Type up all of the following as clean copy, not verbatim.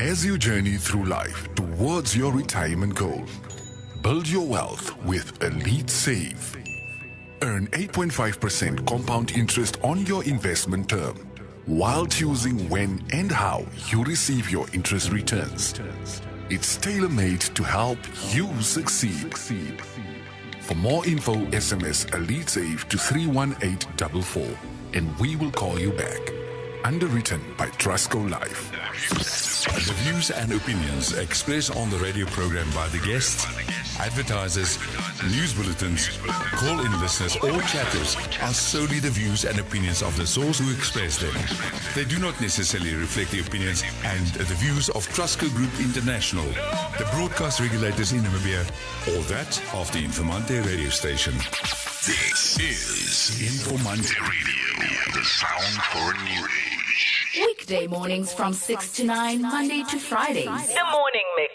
As you journey through life towards your retirement goal, build your wealth with Elite Save. Earn 8.5% compound interest on your investment term while choosing when and how you receive your interest returns. It's tailor-made to help you succeed. For more info, SMS Elite Save to 31844 and we will call you back. Underwritten by Trustco Life. The views and opinions expressed on the radio program by the guests, advertisers, news bulletins, call-in listeners or chatters are solely the views and opinions of the source who express them. They do not necessarily reflect the opinions and the views of Trustco Group International, the broadcast regulators in Namibia, or that of the Informanté radio station. This is Informanté Radio, the sound for a new age. Weekday mornings from 6 to 9, Monday to Fridays. The Morning Mix.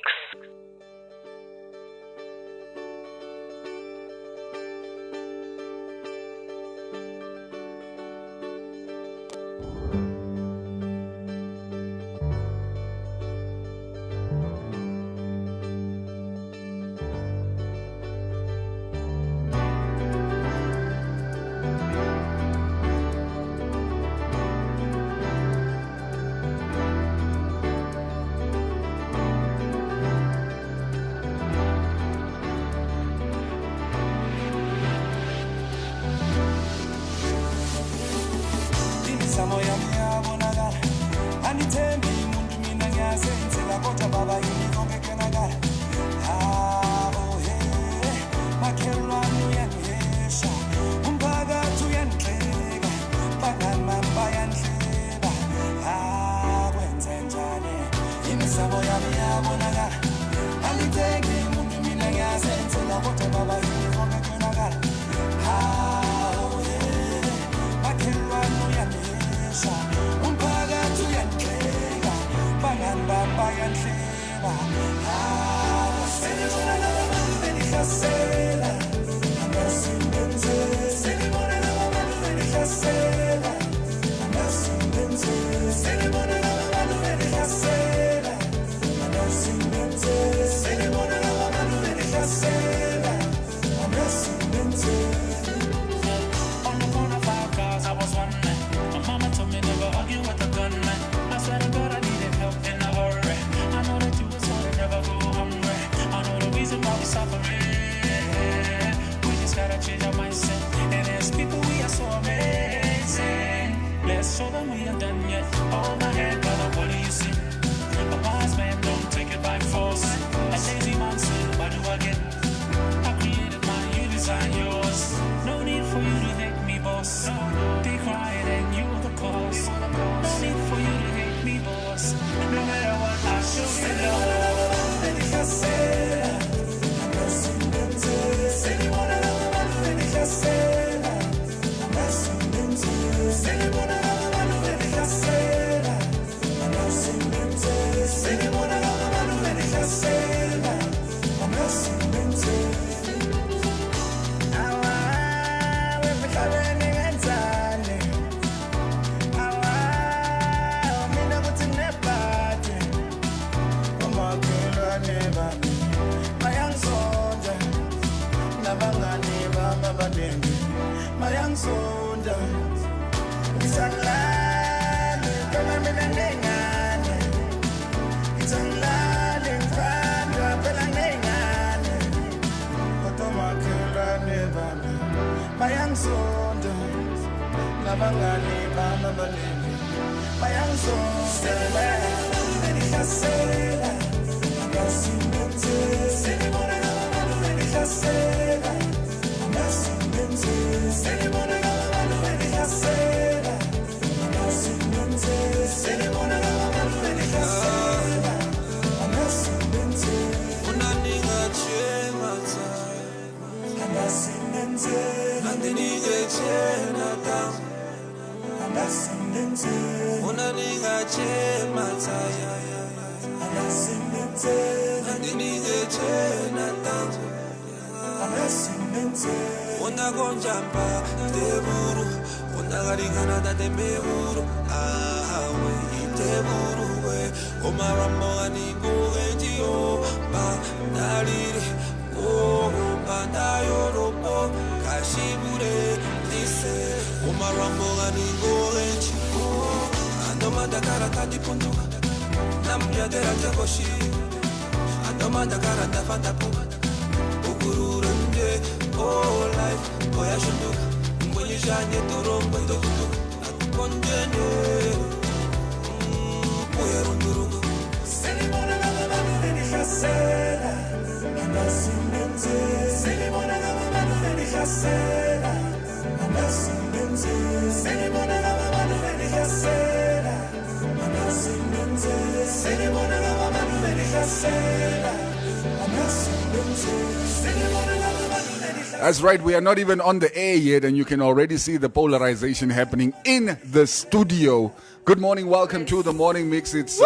That's right, we are not even on the air yet, and you can already see the polarization happening in the studio. Good morning, welcome to the morning mix. It's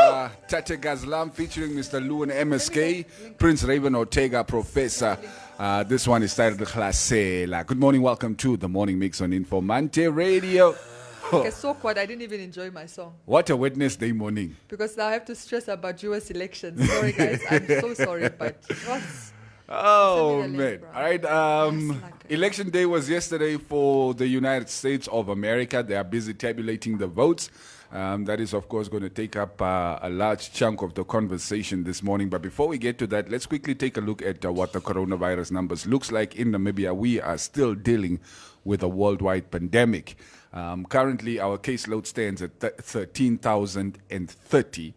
Tate Gazlam featuring Mr. Lou and MSK, Prince Raven Ortega, Professor. This one is titled Khlasela. Good morning, welcome to the morning mix on Informanté Radio. Okay, so quiet. I didn't even enjoy my song. What a Wednesday morning. Because now I have to stress about US elections. Sorry, guys. I'm so sorry, but it was... Oh, man. All right. Election day was yesterday for the United States of America. They are busy tabulating the votes. That is, of course, going to take up a large chunk of the conversation this morning. But before we get to that, let's quickly take a look at what the coronavirus numbers looks like in Namibia. We are still dealing with a worldwide pandemic. Currently, our caseload stands at 13,030.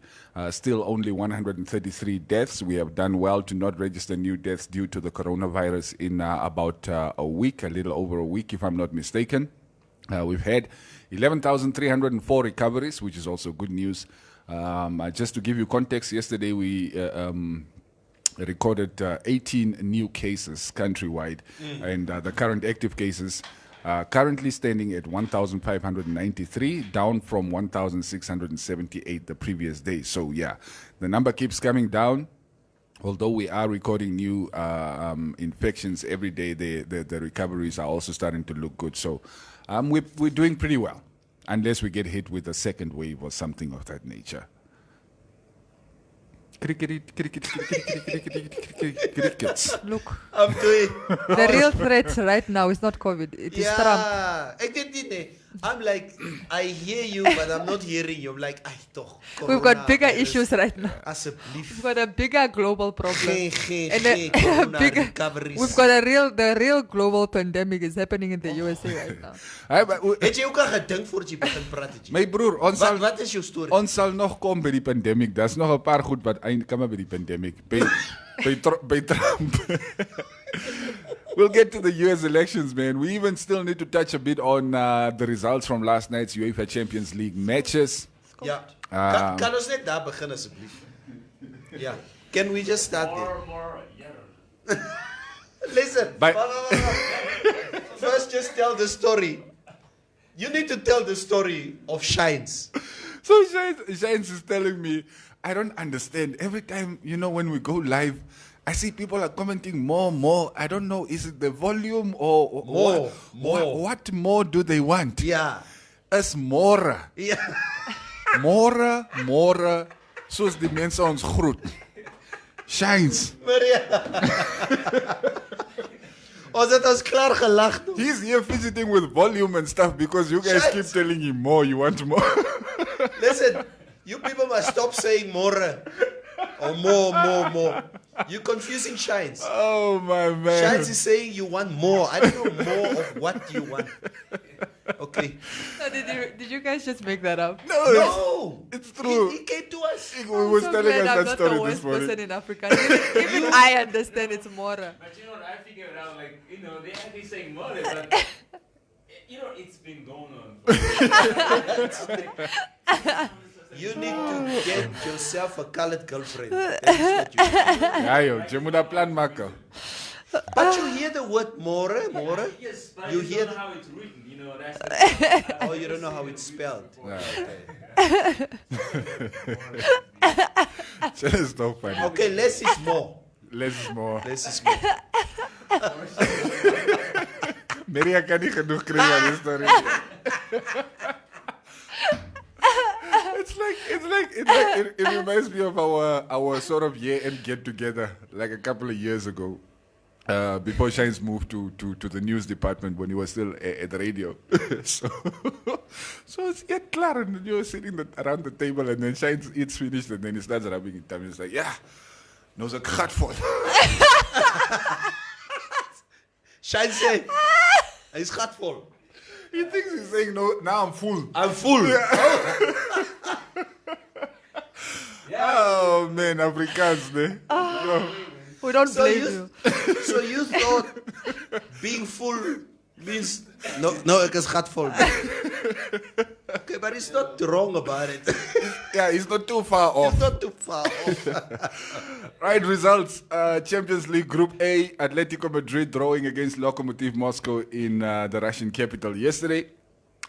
Still only 133 deaths. We have done well to not register new deaths due to the coronavirus in about a week, a little over a week, if I'm not mistaken. We've had 11,304 recoveries, which is also good news. Just to give you context, yesterday we recorded 18 new cases countrywide, and the current active cases currently standing at 1,593, down from 1,678 the previous day. So, yeah, the number keeps coming down. Although we are recording new infections every day, the recoveries are also starting to look good. So, we're doing pretty well, unless we get hit with a second wave or something of that nature. Look, I'm doing. the real threat right now is not COVID. It is Trump. I'm like, I hear you, but I'm not hearing you. I'm like, We've got bigger issues right now. We've got a bigger global problem. And we've got the real global pandemic is happening in the USA right now. Het jy ook al gedink voor jy begin praat het jy? My broer, Wat is jou storie? Ons sal nog kom by die pandemic. Daar's nog 'n paar goed wat eindkom by die pandemic. By Trump. We'll get to the US elections, man. We even still need to touch a bit on the results from last night's UEFA Champions League matches. Ja. Kan ons net daar begin asseblief? Ja. Can we just start there? Listen. First, just tell the story. You need to tell the story of Shines. So Shines is telling me, I don't understand. Every time, when we go live, I see people are commenting more. I don't know, is it the volume or what more do they want? Yeah. Is more. Yeah. More. Soos die mense ons groet. Shines. Maria. Ons het ons klaar gelag. He's here visiting with volume and stuff because you guys keep telling him more. You want more. Listen, you people must stop saying more. Or more. You're confusing Shines. Oh, my man. Shines is saying you want more. I don't know more of what you want. Okay. So did you guys just make that up? No. It's true. He came to us. He was telling us that story I'm not the this worst person morning. in Africa. Even I understand it's more. But you know what, I figured out, they're actually saying more, but, it's been going on. You need to get yourself a colored girlfriend. That's what you need. Ja, jy moet 'n plan maak. But you hear the word more? Yes, but You you hear don't know how it's written, that's Oh, you don't know how it's spelled. Just so funny. Okay, less is more. Less is more. Less is more. Maria kan nie genoeg kry aan die storie. It's like It reminds me of our sort of year-end get-together, like a couple of years ago. Before Shines moved to the news department when he was still at the radio. so it's get clear, and you're sitting around the table, and then Shines eats finished, and then he starts rubbing it down. He's like, yeah, knows a cut for Shines say, he's cut for. He thinks he's saying, no, now I'm full. I'm full. Yeah. Oh, man, Afrikaans, ne? We don't blame you. So you thought being full means no, ek is gatvol. Okay, but he's not wrong about it. Yeah, he's not too far off. He's not too far off. Right, results. Champions League Group A, Atletico Madrid drawing against Lokomotiv Moscow in the Russian capital yesterday.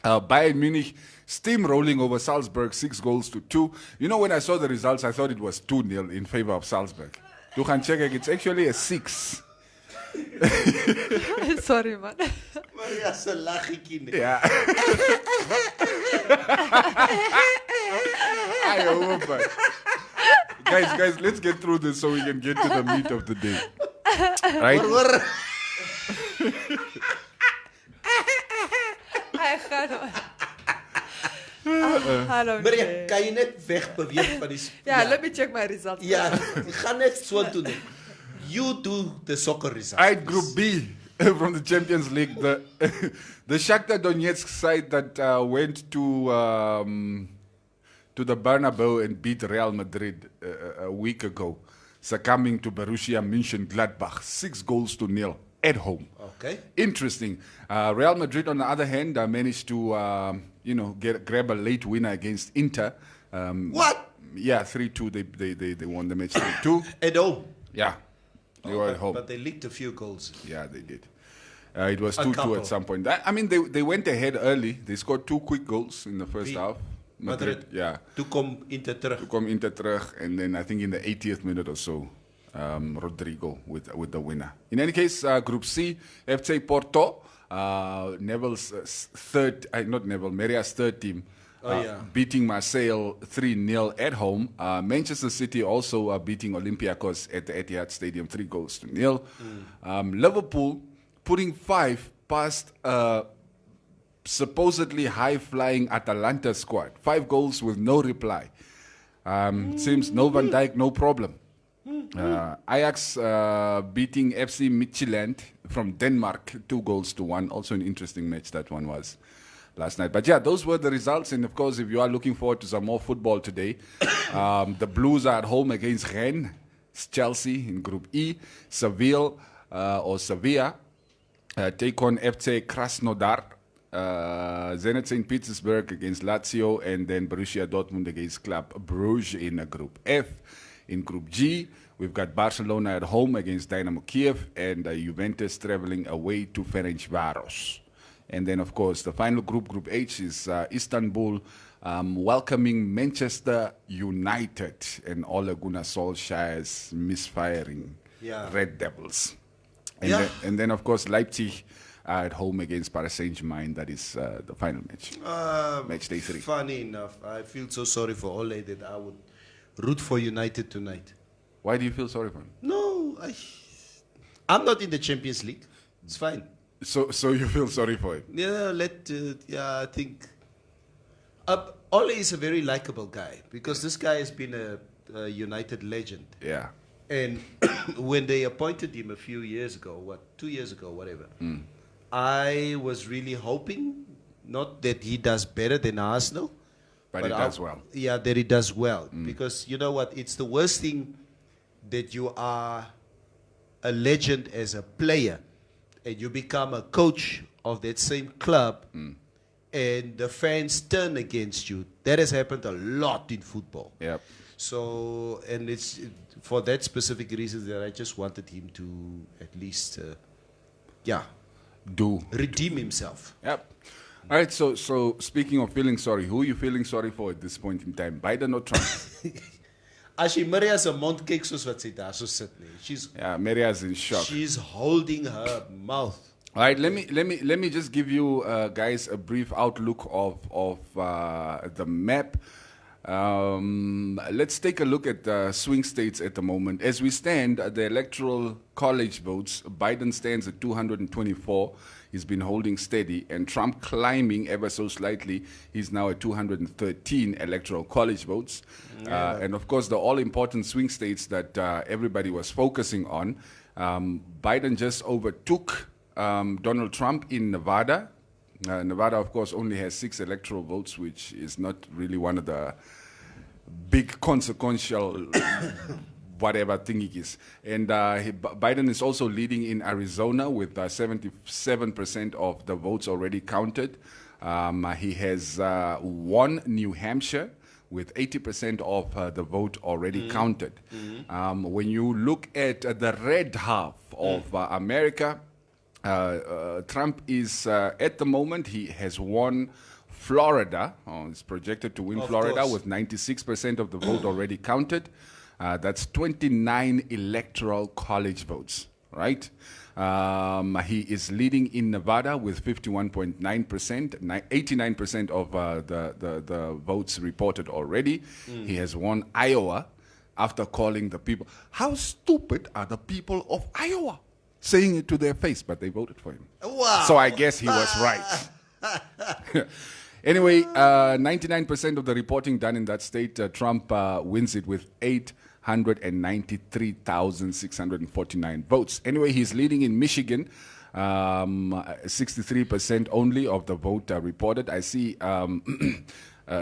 Bayern Munich steamrolling over Salzburg 6-2. You know, when I saw the results, I thought it was 2-0 in favor of Salzburg. You can check it. It's actually a 6. Sorry, man. Maria se lachiekie. Yeah. I hope. Guys, let's get through this so we can get to the meat of the day. Right? Maria, kan je net wegbeweeg van die... Yeah, let me check my results. Ja, ga net so doen. You do the soccer results. Right, Group B from the Champions League. The Shakhtar Donetsk side that went to the Bernabeu and beat Real Madrid a week ago, succumbing to Borussia Mönchengladbach 6-0 at home. Okay. Interesting. Real Madrid, on the other hand, managed to grab a late winner against Inter. What? Yeah, 3-2. They won the match 3-2. At home. Yeah. They were at home. But they leaked a few goals. Yeah, they did. It was 2-2 at some point. I mean, they went ahead early. They scored 2 quick goals in the first half. Madrid. Yeah. Toe kom Inter terug. And then I think in the 80th minute or so, Rodrigo with the winner. In any case, Group C, FC Porto, Maria's third team, beating Marseille 3-0 at home. Manchester City also beating Olympiacos at the Etihad Stadium 3-0. Liverpool putting 5 past supposedly high-flying Atalanta squad. 5 goals with no reply. Seems no Van Dijk, no problem. Ajax beating FC Midtjylland from Denmark 2-1. Also an interesting match that one was last night. But yeah, those were the results. And of course, if you are looking forward to some more football today, the Blues are at home against Rennes, Chelsea in Group E. Sevilla take on FC Krasnodar. Zenit St. Petersburg against Lazio, and then Borussia Dortmund against Club Brugge in Group F. In Group G, we've got Barcelona at home against Dynamo Kiev, and Juventus traveling away to Ferencváros. And then, of course, the final group, Group H, is Istanbul welcoming Manchester United and Ole Gunnar Solskjaer's misfiring Red Devils. And then, of course, Leipzig at home against Paris Saint-Germain. That is the final match. Match day 3. Funny enough, I feel so sorry for Ole that I would root for United tonight. Why do you feel sorry for him? No, I'm not in the Champions League. It's fine. So you feel sorry for him? Yeah, I think Ole is a very likable guy because this guy has been a United legend. Yeah. And when they appointed him a few years ago, 2 years ago, whatever, I was really hoping, not that he does better than Arsenal, but he does well. Yeah, that he does well. Because you know what? It's the worst thing that you are a legend as a player and you become a coach of that same club and the fans turn against you. That has happened a lot in football. Yep. So, and it's for that specific reason that I just wanted him to at least, redeem himself. Yep. All right, so speaking of feeling sorry, who are you feeling sorry for at this point in time? Biden or Trump? As jy Maria se mond kyk soos wat sy daar so sit nie. Maria's in shock. She's holding her mouth. All right, let me just give you guys a brief outlook of the map. Let's take a look at swing states at the moment. As we stand, the electoral college votes, Biden stands at 224. He's been holding steady, and Trump climbing ever so slightly. He's now at 213 electoral college votes. And of course, the all-important swing states that everybody was focusing on. Biden just overtook Donald Trump in Nevada. Nevada, of course, only has 6 electoral votes, which is not really one of the big consequential whatever thing it is. And Biden is also leading in Arizona with 77% of the votes already counted. He has won New Hampshire with 80% of the vote already counted. When you look at the red half of America, Trump is, at the moment, he has won Florida. He's projected to win Florida with 96% of the vote already counted. That's 29 electoral college votes, right? He is leading in Nevada with 51.9%, 89% of the votes reported already. He has won Iowa after calling the people. How stupid are the people of Iowa? Saying it to their face, but they voted for him. Wow. So I guess he was right. Anyway, 99% of the reporting done in that state, Trump wins it with 893,649 votes. Anyway, he's leading in Michigan, 63% only of the vote reported. I see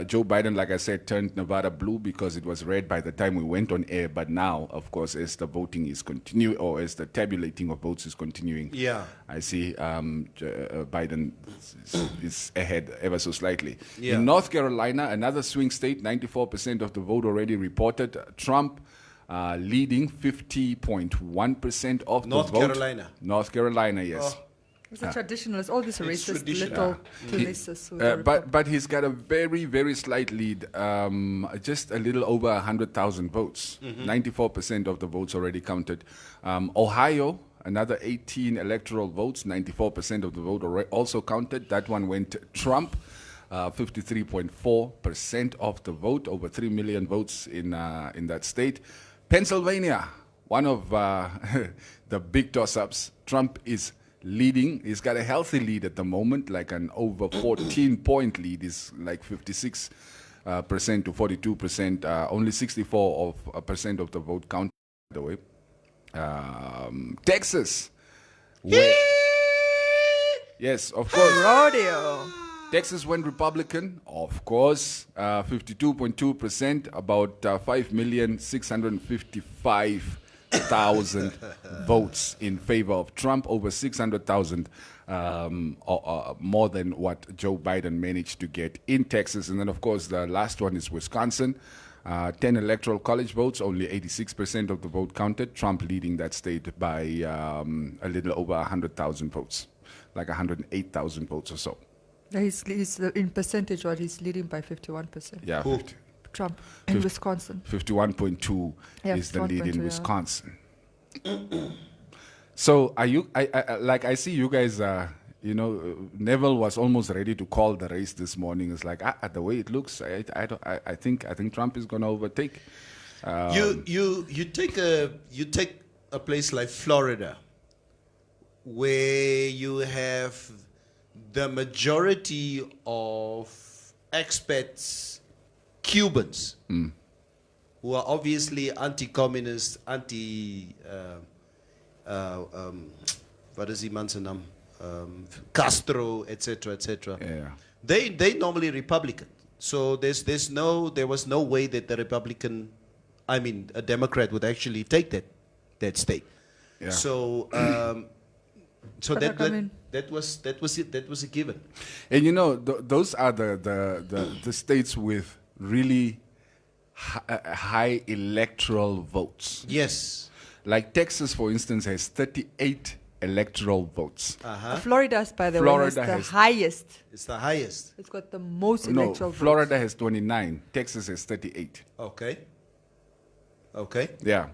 Joe Biden, like I said, turned Nevada blue because it was red by the time we went on air. But now, of course, as the voting is continuing, or as the tabulating of votes is continuing, I see Biden is ahead ever so slightly. In North Carolina, another swing state, 94% of the vote already reported. Trump leading 50.1% of the vote. North Carolina, yes. It's a traditionalist, all these racist little places. But he's got a very, very slight lead, just a little over 100,000 votes. 94% of the votes already counted. Ohio, another 18 electoral votes, 94% of the vote also counted. That one went Trump, 53.4% of the vote, over 3 million votes in that state. Pennsylvania, one of the big toss-ups. Trump is leading. He's got a healthy lead at the moment, like an over 14-point lead. Is like 56% to 42%. Only 64% of the vote counted, by the way. Texas. Yes, of course. Rodeo. Texas went Republican, of course, 52.2%, about 5,655,000 votes in favor of Trump, over 600,000 more than what Joe Biden managed to get in Texas. And then, of course, the last one is Wisconsin. 10 electoral college votes, only 86% of the vote counted. Trump leading that state by a little over 100,000 votes, like 108,000 votes or so. He's in percentage, or he's leading by 51%. Yeah, Trump in Wisconsin. 51.2 is the lead in Wisconsin. So are you? I see you guys. Neville was almost ready to call the race this morning. It's like the way it looks, I think Trump is going to overtake. You take a place like Florida, where you have the majority of expats Cubans, who are obviously anti-communist, what is the man's name? Castro, etc., etc. Yeah. They normally Republican. So there was no way that a Democrat would actually take that state. Yeah. So that was it. That was a given. And those are the states with really high electoral votes. Yes. Like Texas, for instance, has 38 electoral votes. Florida, by the way, is the highest. It's the highest. It's got the most electoral votes. Florida has 29. Texas has 38. Okay. Yeah.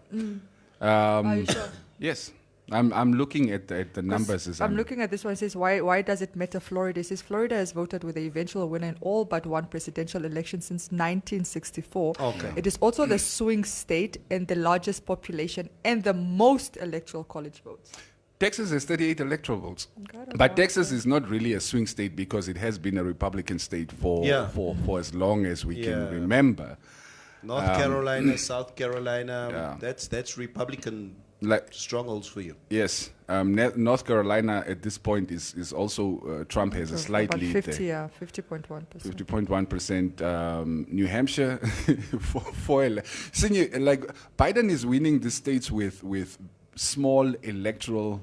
Are you sure? Yes. I'm looking at the numbers. As I'm looking at this one. It says, why does it matter Florida? It says Florida has voted with the eventual winner in all but one presidential election since 1964. Okay. It is also the swing state and the largest population and the most electoral college votes. Texas has 38 electoral votes. God, But Texas is not really a swing state because it has been a Republican state for as long as we can remember. North Carolina, South Carolina, that's Republican strongholds for you. Yes. North Carolina at this point is also, Trump has a slight lead 50, there. 50.1%. 50.1%. New Hampshire, Biden is winning the states with small electoral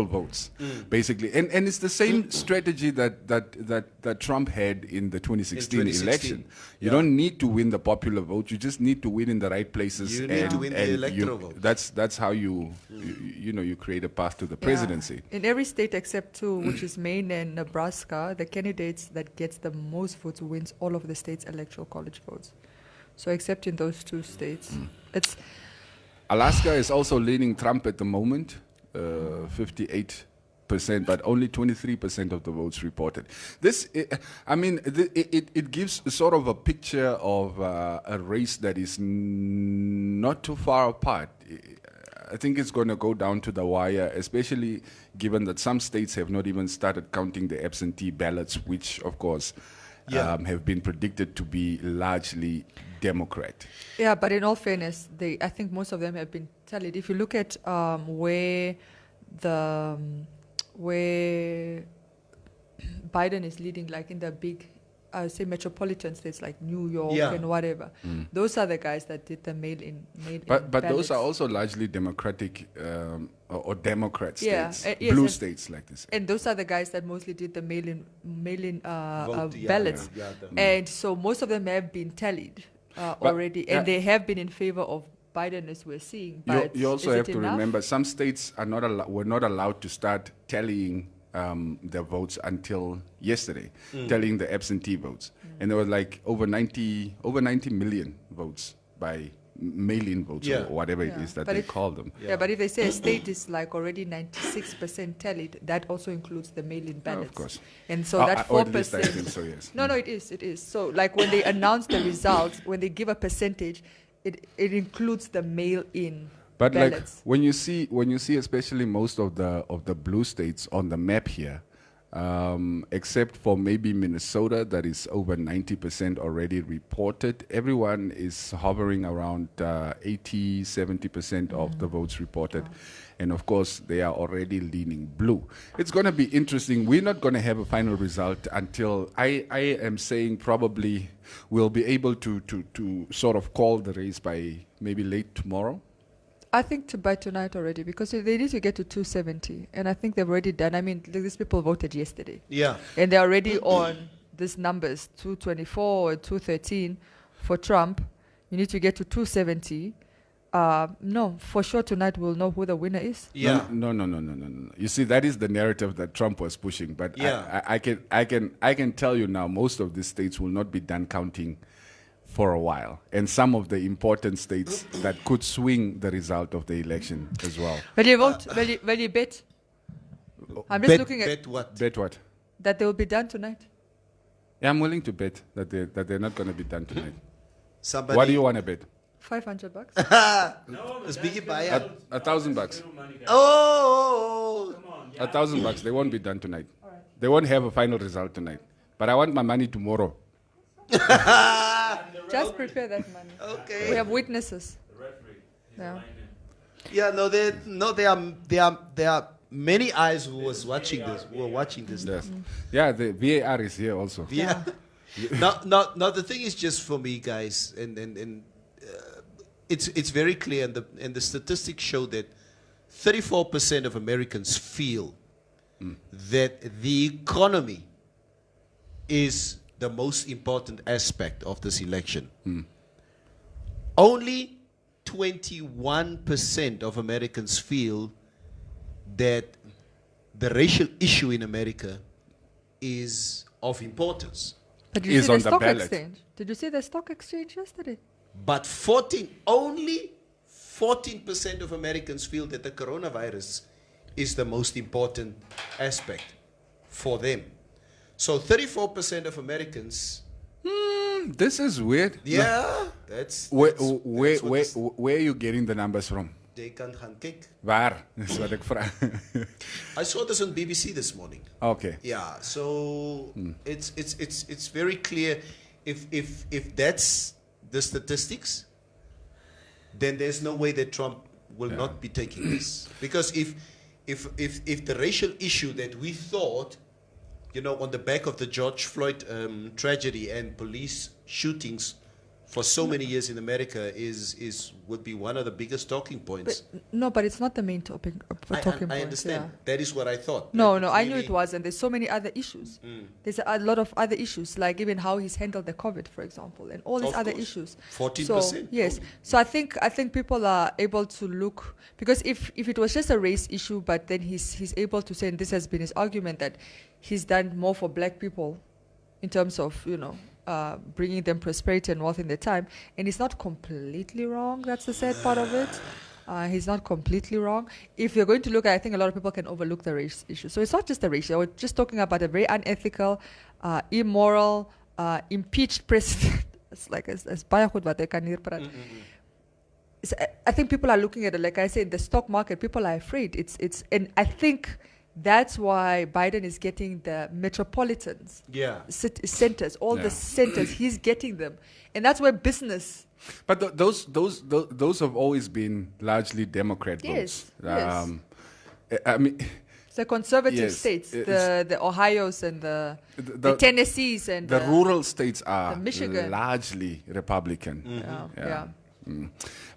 votes, basically, and it's the same strategy that Trump had in the 2016 election. You don't need to win the popular vote; you just need to win in the right places. You need to win the electoral vote. That's how you create a path to the presidency. In every state except two, which is Maine and Nebraska, the candidates that gets the most votes wins all of the states' electoral college votes. So except in those two states, it's Alaska is also leaning Trump at the moment. 58%, but only 23% of the votes reported. It gives sort of a picture of a race that is not too far apart. I think it's going to go down to the wire, especially given that some states have not even started counting the absentee ballots, which, of course, have been predicted to be largely Democrat. Yeah, but in all fairness, I think most of them have been tallied. If you look at where Biden is leading, like in the big, say metropolitan states like New York and whatever, those are the guys that did the mail-in. But those are also largely Democratic or Democrat states, blue states like this. And those are the guys that mostly did the mail-in ballots. And so most of them have been tallied already, and they have been in favor of Biden, as we're seeing. But you also have to remember, some states are were not allowed to start tallying their votes until yesterday, tallying the absentee votes, and there was like over 90 million votes by mail-in votes or whatever it is that they call them. Yeah, but if they say a state is like already 96% tallied, that also includes the mail-in ballots. Of course. And so that 4%. I think so, yes. No, it is. So like when they announce the results, when they give a percentage, it includes the mail-in But ballots. like when you see especially most of the blue states on the map here, except for maybe Minnesota, that is over 90% already reported. Everyone is hovering around 80-70% of the votes reported. And of course, they are already leaning blue. It's going to be interesting. We're not going to have a final result until I am saying probably we'll be able to sort of call the race by maybe late tomorrow. I think by tonight already, because they need to get to 270, and I think they've already done. I mean, these people voted yesterday. Yeah. And they're already on these numbers, 224 or 213 for Trump. You need to get to 270. No, for sure tonight we'll know who the winner is. Yeah. No. You see, that is the narrative that Trump was pushing. But I can tell you now, most of these states will not be done counting for a while, and some of the important states that could swing the result of the election as well. Will you vote? Will you bet? I'm just looking at bet what? Bet what? that they will be done tonight. Yeah, I'm willing to bet that they're not going to be done tonight. Somebody. What do you want to bet? $500. Speaking by $1,000. Oh. $1,000. They won't be done tonight. They won't have a final result tonight. But I want my money tomorrow. Just prepare that money. Okay. We have witnesses. The referee. Yeah. There are many eyes who were watching this. Yes. Yeah, the VAR is here also. Yeah. Now the thing is, just for me, guys, and it's very clear, and the statistics show that 34% of Americans feel that the economy is the most important aspect of this election. Only 21% of Americans feel that the racial issue in America is of importance. But did you see the stock exchange? Did you see the stock exchange yesterday? But only 14% of Americans feel that the coronavirus is the most important aspect for them. So 34% of Americans. This is weird. Yeah, where are you getting the numbers from? Jy kan gaan kyk. Waar? Dis wat ek vra. I saw this on BBC this morning. Okay. Yeah, so it's very clear. If that's the statistics, then there's no way that Trump will not be taking this. Because if the racial issue that we thought, on the back of the George Floyd tragedy and police shootings for so many years in America would be one of the biggest talking points. But it's not the main topic. I understand. Yeah. That is what I thought. No, I knew it wasn't. There's so many other issues. There's a lot of other issues, like even how he's handled the COVID, for example, and all these other issues. 14%. So, yes. So I think people are able to look, because if it was just a race issue, but then he's able to say, and this has been his argument, that he's done more for black people in terms of, bringing them prosperity and wealth in their time. And he's not completely wrong. That's the sad part of it. He's not completely wrong. If you're going to look at, I think a lot of people can overlook the race issue. So it's not just the race. We're just talking about a very unethical, immoral, impeached president. It's like as baie goed wat ek kan hier praat. I think people are looking at it, like I said, the stock market, people are afraid. And I think that's why Biden is getting the metropolitans, centers, all the centers. He's getting them, and that's where business. But those have always been largely Democrat votes. Yes. I mean, the conservative states, the Ohio's and the Tennessees and the rural states are Michigan. Largely Republican. Mm-hmm.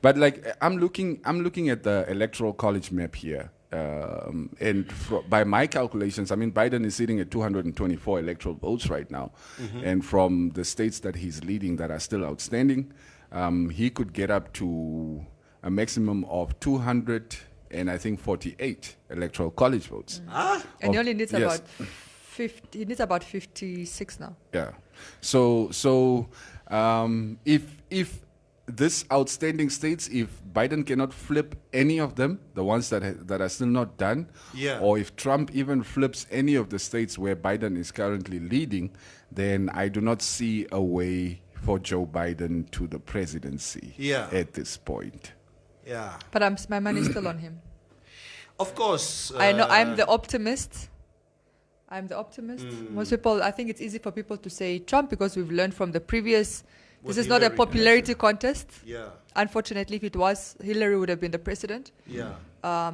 But like I'm looking at the electoral college map here. And by my calculations, I mean, Biden is sitting at 224 electoral votes right now. Mm-hmm. And from the states that he's leading that are still outstanding, he could get up to a maximum of 248 electoral college votes. And he only needs about 50. He needs about 56 now. Yeah. So if this outstanding states, if Biden cannot flip any of them, the ones that are still not done, or if Trump even flips any of the states where Biden is currently leading, then I do not see a way for Joe Biden to the presidency at this point. Yeah. But my money is still on him. Of course. I know I'm the optimist. Most people, I think it's easy for people to say Trump because we've learned from the previous. This is not a popularity contest. Yeah. Unfortunately, if it was, Hillary would have been the president. Yeah.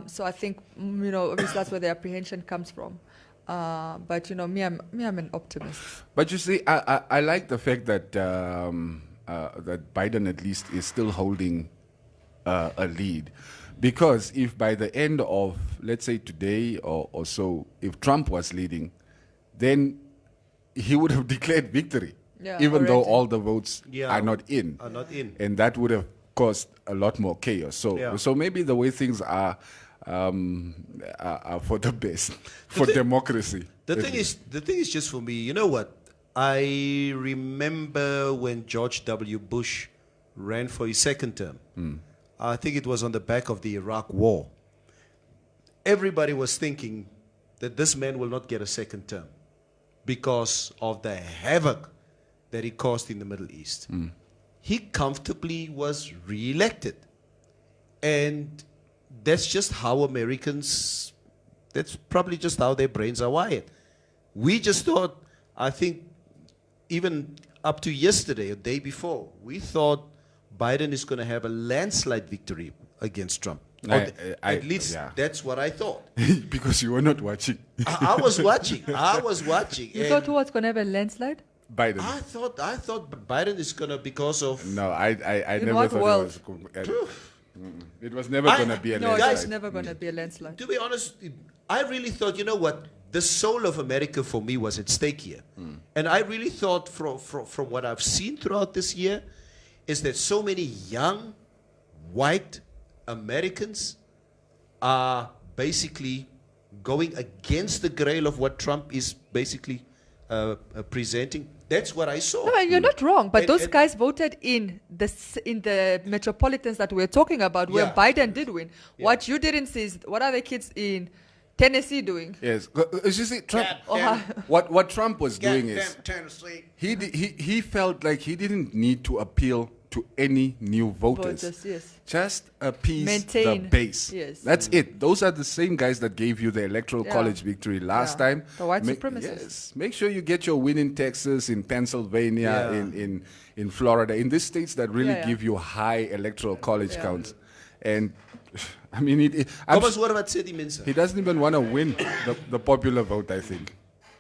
So I think, obviously that's where the apprehension comes from. But me, I'm an optimist. But you see, I like the fact that that Biden at least is still holding a lead, because if by the end of, let's say today or so, if Trump was leading, then he would have declared victory. Even though all the votes are not in. And that would have caused a lot more chaos. So maybe the way things are for the best, for democracy. The thing is just for me, you know what? I remember when George W. Bush ran for his second term. I think it was on the back of the Iraq War. Everybody was thinking that this man will not get a second term because of the havoc that he caused in the Middle East. He comfortably was re-elected. And that's just how Americans, that's probably just how their brains are wired. We just thought, I think, even up to yesterday, or day before, we thought Biden is going to have a landslide victory against Trump. At least that's what I thought. Because you were not watching. I was watching. You thought who was going to have a landslide? Biden. I thought Biden is gonna, because of. No, I never thought it was never gonna be a landslide. No, it's never gonna be a landslide. To be honest, I really thought, you know what, the soul of America for me was at stake here, and I really thought from what I've seen throughout this year, is that so many young, white Americans are basically going against the grail of what Trump is basically presenting. That's what I saw. No, and you're not wrong. But And- those and- guys voted in the metropolitans that we're talking about, where Yeah. Biden did win. Yeah. What you didn't see is what are the kids in Tennessee doing? Yes. You see, Trump, Ohio. what Trump was doing is Tennessee. he felt like he didn't need to appeal to any new voters. Voters, yes. Just appease Maintain, the base. yes. That's it. Those are the same guys that gave you the electoral Yeah. college victory last Yeah. time. The white Ma- supremacists. Yes. Make sure you get your win in Texas, in Pennsylvania, Yeah. in Florida, in these states that really Yeah, yeah. give you high electoral college Yeah. counts. And I mean, I'm Kom ons hoor wat sê die mense. he doesn't even want to win the popular vote, I think.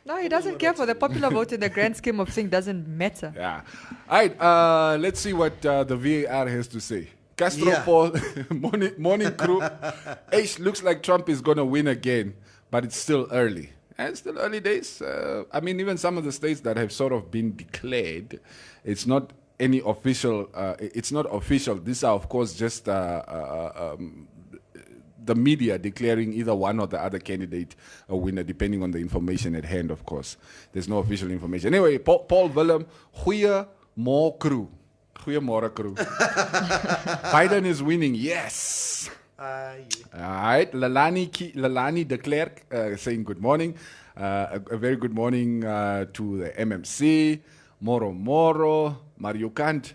No, he doesn't care for the popular vote in the grand scheme of things. Doesn't matter. Yeah. All right. Let's see what the VAR has to say. Castro Yeah. Paul, morning crew. Ace looks like Trump is going to win again, but it's still early. And it's still early days. I mean, even some of the states that have sort of been declared, it's not any official. It's not official. These are, of course, just the media declaring either one or the other candidate a winner, depending on the information at hand, of course. There's no official information. Anyway, Paul Willem, goeiemorgen crew. Goeiemorgen crew. Biden is winning, yes. All right, Lalani de Klerk saying good morning. A very good morning to the MMC. Moro, maar you can't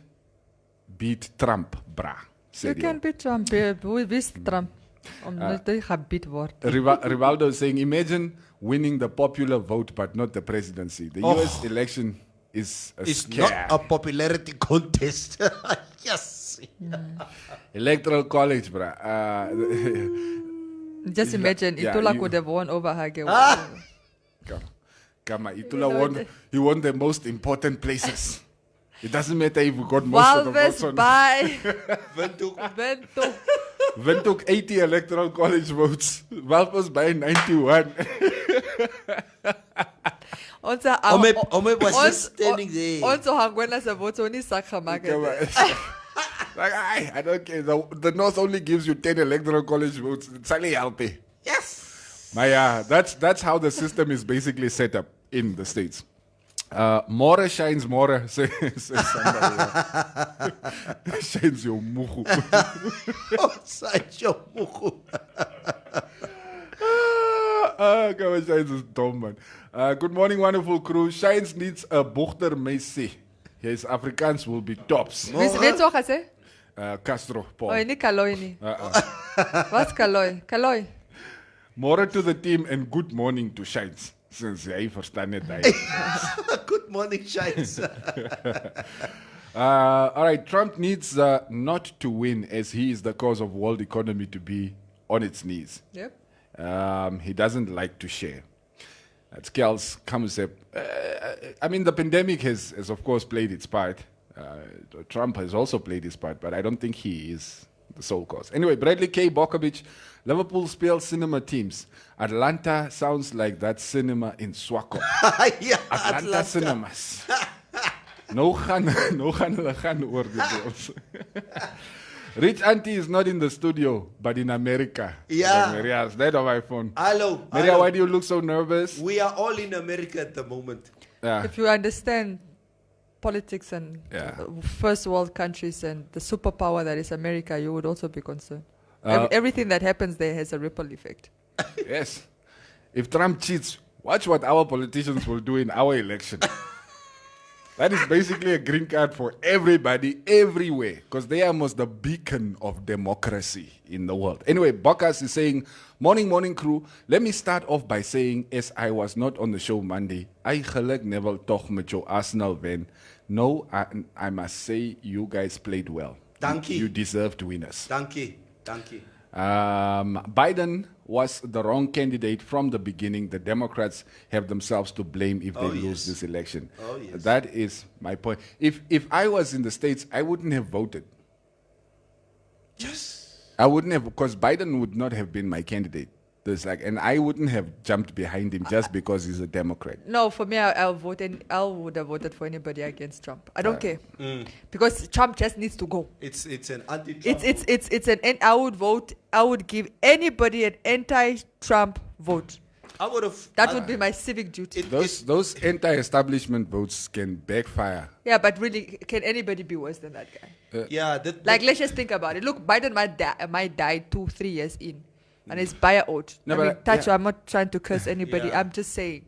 beat Trump, bra. You can beat Trump. Who is Trump? Omdat hij gebied wordt. Rivaldo is saying, imagine winning the popular vote but not the presidency. The US election is a It's scam. not a popularity contest. Yes. Electoral college, bruh. Just imagine, yeah, Itula you- could have won over Hage. Come on, Itula won. He won the most important places. It doesn't matter if we got most of the votes Walvis or not. by Windhoek. Bento. Windhoek 80 electoral college votes. Walvis by 91. Ome was just standing there. Also, hangwena se vote only sakha Come on. market. Like, I don't care. The North only gives you 10 electoral college votes. It's only healthy. Yes. Maya, that's how the system is basically set up in the States. More shines more, says somebody. Shines your muhu. Outside your mugu. Come on, Shines is dumb, man. Good morning, wonderful crew. Shines needs a bochter Messi. His Afrikaans will be tops. Wie weet zo gesê? Castro, Paul. Oh, nie Kaloi nie. Wat's Kaloi? Kaloi. More to the team and good morning to Shines. Since hij verstaan het. Good morning, Shines. All right, Trump needs not to win as he is the cause of world economy to be on its knees. Yep. He doesn't like to share. That's Kel's concept. I mean, the pandemic has of course played its part. Trump has also played his part, but I don't think he is the sole cause. Anyway, Bradley K. Bokovic, Liverpool spell cinema teams. Atlanta sounds like that cinema in Swakop. Yeah, Atlanta cinemas. No gaan hulle gaan oor die deals. Rich Auntie is not in the studio, but in America. Yeah. Like Maria's dead on my phone. Hello. Maria, hello. why do you look so nervous? We are all in America at the moment. Yeah. If you understand politics and Yeah. first world countries and the superpower that is America, you would also be concerned. Everything that happens there has a ripple effect. Yes. If Trump cheats, watch what our politicians will do in our election. That is basically a green card for everybody, everywhere, because they are almost the beacon of democracy in the world. Anyway, Bokas is saying, morning crew. Let me start off by saying, as I was not on the show Monday, eigenlijk never toch met your Arsenal wen. No, I must say you guys played well. Thank you. You deserved winners. Thank you. Thank you. Biden was the wrong candidate from the beginning. The Democrats have themselves to blame if they lose yes. this election. Oh, yes. That is my point. If I was in the States, I wouldn't have voted. Yes. I wouldn't have, because Biden would not have been my candidate. There's like, and I wouldn't have jumped behind him just because he's a Democrat. No, for me, I would have voted for anybody against Trump. I don't care because Trump just needs to go. It's an anti-Trump. It's an. I would vote. I would give anybody an anti-Trump vote. I would have. That would be my civic duty. Those anti-establishment votes can backfire. Yeah, but really, can anybody be worse than that guy? Yeah. Like, let's just think about it. Look, Biden might die 2-3 years in, and his buyer oath. No, I mean, but, I'm not trying to curse anybody. Yeah. I'm just saying,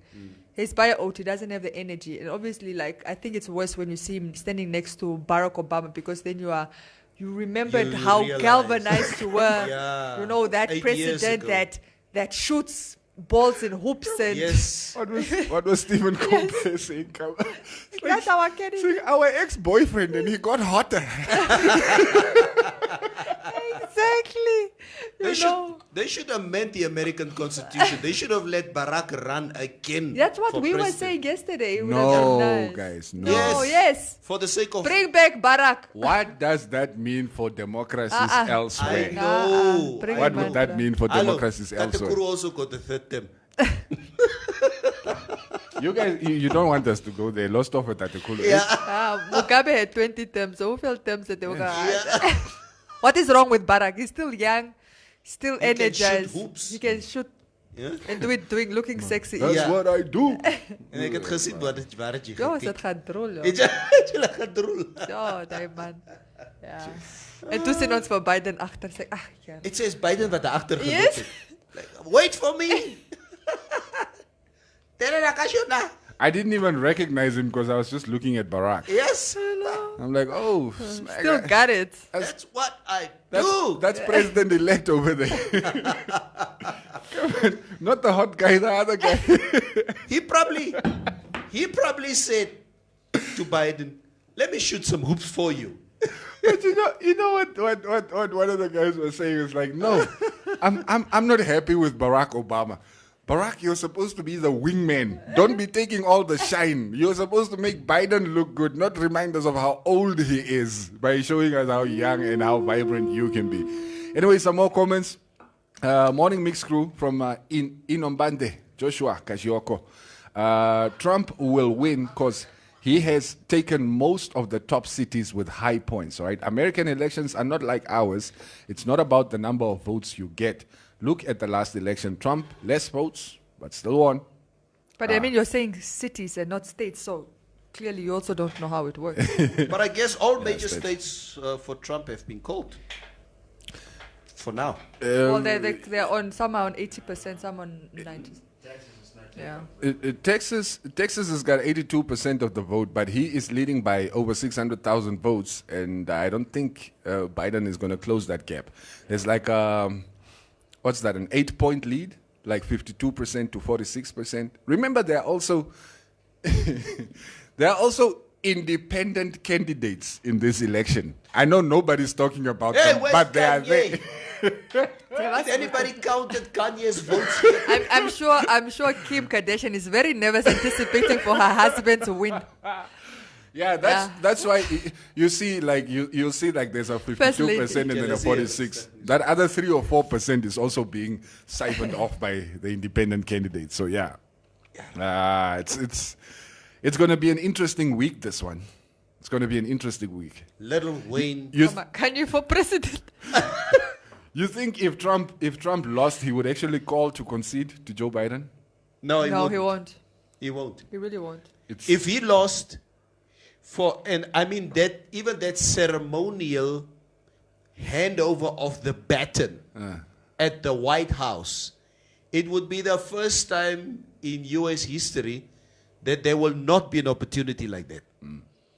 his buyer oath, he doesn't have the energy, and obviously, like, I think it's worse when you see him standing next to Barack Obama, because then you remembered You how realize. galvanized you were. Yeah. You know, that 8 years president ago. that shoots balls in hoops and Yes. What was Stephen Colbert saying? that's our Kennedy. Saying our ex-boyfriend, and he got hotter. Exactly. They should amend the American Constitution. They should have let Barack run again. That's what for we were president. saying yesterday. It would have No, been nice. guys, no. No, yes. For the sake of. Bring back Barack. What does that mean for democracies I elsewhere? know. Bring What him would back, that bro. mean for democracies Hello, elsewhere? Katakuru also got the third term. You guys, you don't want us to go there. Lost off at Tatekulu. Yeah. Mugabe had 20 terms. So who felt terms that they were going to Yeah. What is wrong with Barack? He's still young, still He can shoot energized. hoops. He can shoot Yeah. and do it looking sexy. That's Yeah. what I do. En ek het gesien waar het jy Ja, gekyk. het gaan drol. Het jy laat droel? Ja, die man. Ja. En toen zijn ons voor Biden achter. Zeg, ach, ja. It says Biden wat agter geloop Yes. het. Like, wait for me. Tere nakashona. I didn't even recognize him because I was just looking at Barack. Yes. I'm like, oh, smack Still guy. got it. That's what I do. That's president-elect over there. Come on, not the hot guy, the other guy. He probably said to Biden, "Let me shoot some hoops for you." But you know what one of the guys was saying is like, no, I'm not happy with Barack Obama. Barack, you're supposed to be the wingman. Don't be taking all the shine. You're supposed to make Biden look good, not remind us of how old he is by showing us how young and how vibrant you can be. Anyway, some more comments. Morning Mix Crew from Inombande, Joshua Kashioko. Trump will win because he has taken most of the top cities with high points, all right? American elections are not like ours. It's not about the number of votes you get. Look at the last election. Trump, less votes, but still won. But I mean, you're saying cities and not states, so clearly you also don't know how it works. But I guess all major states for Trump have been called. For now. Well, they're on, some are on 80%, some on 90%. Yeah. Texas has got 82% of the vote, but he is leading by over 600,000 votes, and I don't think Biden is going to close that gap. There's like what's that, an 8-point lead, like 52% to 46%. Remember, there are also independent candidates in this election. I know nobody's talking about them, where's but they are there. Kanye? Has anybody counted Kanye's votes yet? I'm sure Kim Kardashian is very nervous anticipating for her husband to win. Yeah, that's why you see like you'll see like there's a 52% and then a 46. That other 3 or 4% is also being siphoned off by the independent candidates. So yeah, it's going to be an interesting week. This one, it's going to be an interesting week. Little Wayne. Can you for president? You think if Trump lost, he would actually call to concede to Joe Biden? No, he won't. He won't. He won't. He really won't. If he lost, that ceremonial handover of the baton at the White House, it would be the first time in U.S. history that there will not be an opportunity like that.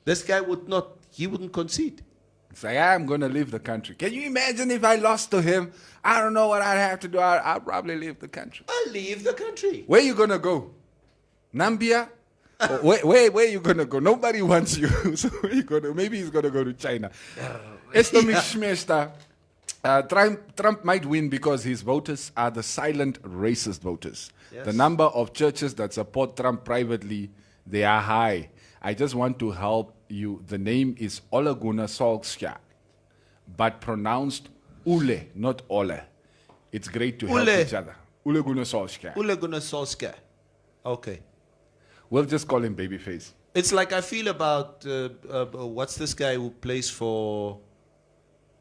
This guy wouldn't concede. It's like, I'm going to leave the country. Can you imagine if I lost to him? I don't know what I'd have to do. I'll probably leave the country. I'll leave the country. Where you going to go? Nambia? Where you going to go? Nobody wants you. So where you going to? Maybe he's going to go to China. Trump might win because his voters are the silent racist voters. Yes. The number of churches that support Trump privately, they are high. I just want to help you. The name is Oleguna Solskjaer, but pronounced Ule, not Ole. It's great to help each other. Oleguna Solskjaer. Oleguna Solskjaer. Okay. We'll just call him Babyface. It's like I feel about what's this guy who plays for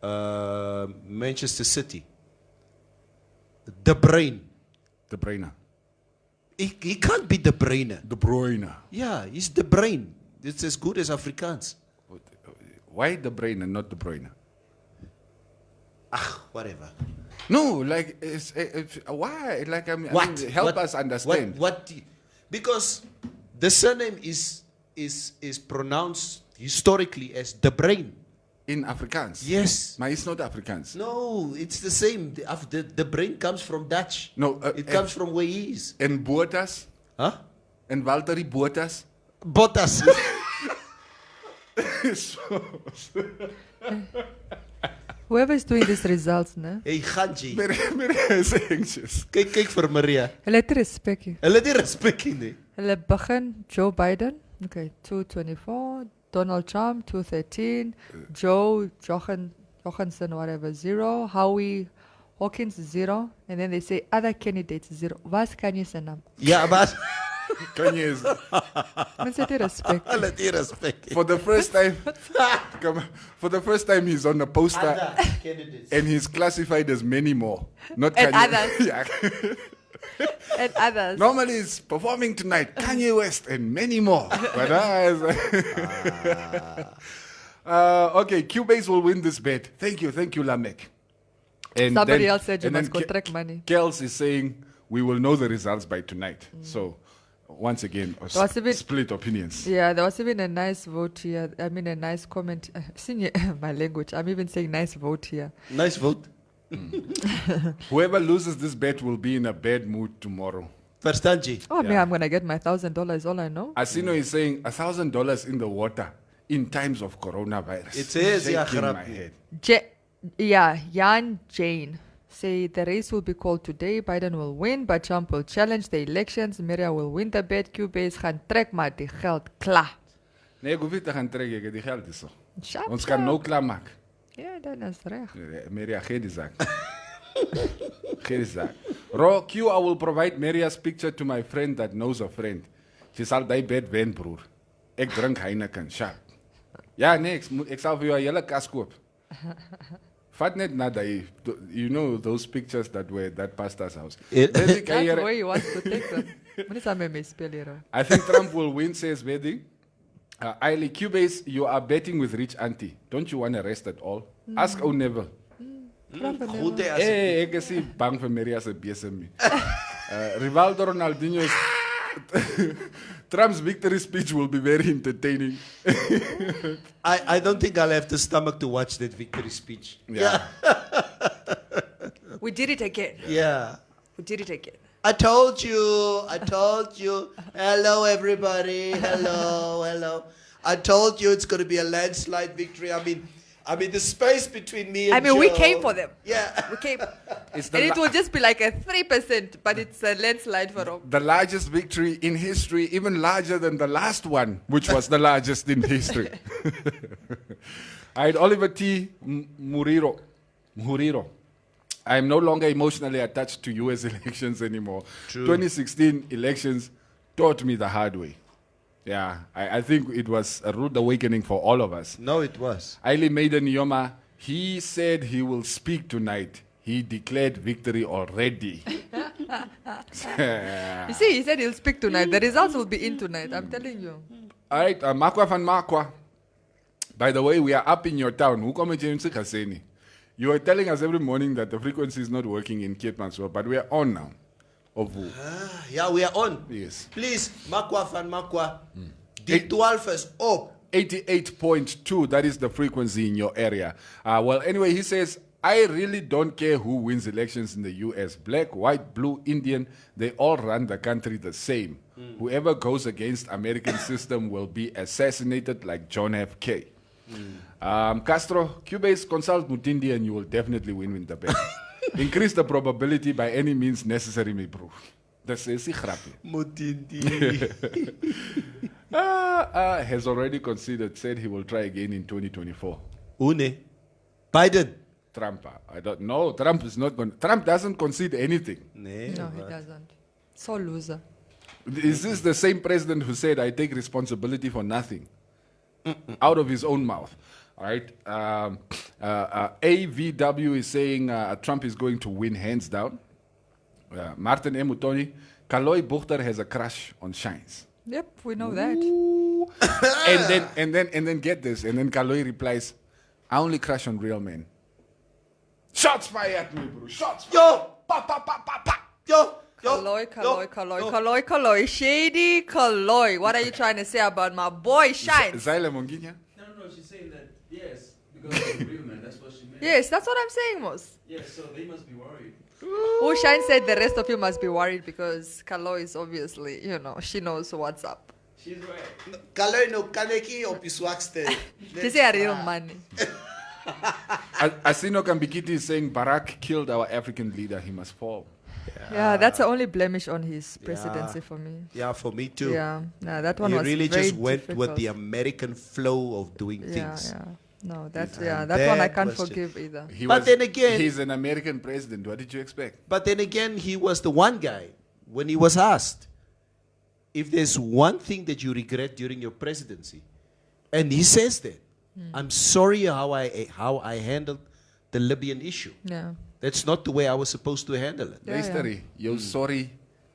Manchester City? De Bruyne. The brainer. He can't be the brainer. De Bruyne. Yeah, he's the brain. It's as good as Afrikaans. Why De Bruyne and not De Bruyne? Whatever. No, like, why? Like, I mean, help us understand. Because the surname is pronounced historically as De Brain. In Afrikaans? Yes. Maar it's not Afrikaans. No, it's the same. The brain comes from Dutch. No, it comes from where he is. En Bottas? Huh? En Valtteri Bottas? Bottas. Whoever is doing these results, ne? Hey, Ganji. Maria is anxious. Kyk vir Maria. Hulle het respek hier. Hulle het nie respek nie. Hulle begin Joe Biden, okay, 224, Donald Trump, 213, Johansson, whatever, 0, Howie Hawkins, 0, and then they say other candidates, 0. Wat kan jy se naam? Ja, maar Kanye is... Mense het nie respek. hulle het nie respek nie. For the first time he's on a poster Other candidates. and he's classified as many more. Not And Kanye. others. Yeah. And others. Normally he's performing tonight, Kanye West and many more. But okay, Cubase will win this bet. Thank you, Lamek. And Somebody then- else said you and then must contract money. Kels is saying we will know the results by tonight. So once again, was a bit- split opinions. Yeah, there was even a nice vote here. I mean, a nice comment. Senior, my language. I'm even saying nice vote here. Nice vote. Whoever loses this bet will be in a bad mood tomorrow. Verstaan jy? Oh, man, I'm going to get my $1,000. All I know. Asino is saying $1,000 in the water in times of coronavirus. It says, yeah, Shaking my grappi. head. Jan Jane say the race will be called today. Biden will win, but Trump will challenge the elections. Miria will win the bet. Cubase gaan trek maar die geld klaar. Nee, ek hoef nie te gaan trek, ek het die geld is so. Sharp, Ons kan sharp. nou klaar maak. Ja, dan is reg. Maria, gee die zak. Gee die zak. Ro, Q, I will provide Maria's picture to my friend that knows a friend. Sy sal die bed wen, broer. Ek drink Heineken, sharp. Ja, nee, ek sal vir jou 'n hele kas koop. Vat net na die, you know those pictures that were at that pastor's house. That's where he wants to take them. Moenie saam met my speel hier. I think Trump will win, says Veding. Ailey, Cubase, you are betting with Rich Auntie. Don't you want to rest at all? Ask O'Neill. Goed as Hey, ek is nie bang vir Maria se besem nie. Rivaldo Ronaldinho is... Trump's victory speech will be very entertaining. I don't think I'll have the stomach to watch that victory speech. Yeah. We did it again. Yeah. We did it again. I told you. Hello, everybody. Hello. I told you it's going to be a landslide victory. I mean, the space between me and we Joe- came for them. Yeah. We came. It's And it will just be like a 3%, but it's a landslide for them. the largest victory in history, even larger than the last one, which was the largest in history. I had Oliver T. Muriro. I am no longer emotionally attached to U.S. elections anymore. True. 2016 elections taught me the hard way. Yeah, I think it was a rude awakening for all of us. No, it was. Ailey Maiden Yoma, he said he will speak tonight. He declared victory already. You see, he said he'll speak tonight. The results will be in tonight. I'm telling you. All right, Makwa van Makwa. By the way, we are up in your town. Hoe kom jy ons gesê nie? You are telling us every morning that the frequency is not working in Cape Mansfield, but we are on now. Of who? Yeah, we are on. Yes. Please, Makwa van Makwa. The 12 is up. 88.2, that is the frequency in your area. Well, anyway, he says, I really don't care who wins elections in the U.S. Black, white, blue, Indian, they all run the country the same. Whoever goes against American system will be assassinated like John F. K. Castro, Cubase, consult Mutindi and you will definitely win the bet. Increase the probability by any means necessary, my bro. That's a grappie. Mutindi. Has already considered, said he will try again in 2024. Une. Biden. Trump, I don't know. Trump is not going. Trump doesn't concede anything. Nee, No, he doesn't. So loser. Is this the same president who said, I take responsibility for nothing? Out of his own mouth. All right. AVW is saying Trump is going to win hands down. Martin M. Mutoni, Kaloy Buchter has a crush on Shines. Yep, we know that. and then get this. And then Kaloy replies, I only crush on real men. Shots fired at me, bro. Shots fired. Yo! Pa, pa, pa, pa, pa. Yo! Kaloy. Shady Kaloy. What are you trying to say about my boy Shines? Zayle Monginya? No, she's saying that, yes, because of the real man, that's what she meant. Yes, that's what I'm saying, Mos. Yes, so they must be worried. Who Shine said the rest of you must be worried because Kaloy is obviously, she knows what's up. She's right. Kaloy no kaneki opiswakste. She say a real money. Asino Kambikiti is saying Barack killed our African leader. He must fall. Yeah, that's the only blemish on his presidency for me. Yeah, for me too. Yeah, no, that one He was really very just went difficult. with the American flow of doing things. Yeah. No, that one I bad can't question. forgive either. Then again, he's an American president. What did you expect? But then again, he was the one guy when he was asked if there's one thing that you regret during your presidency, and he says that I'm sorry how I handled the Libyan issue. Yeah. That's not the way I was supposed to handle it. Luister, you're sorry.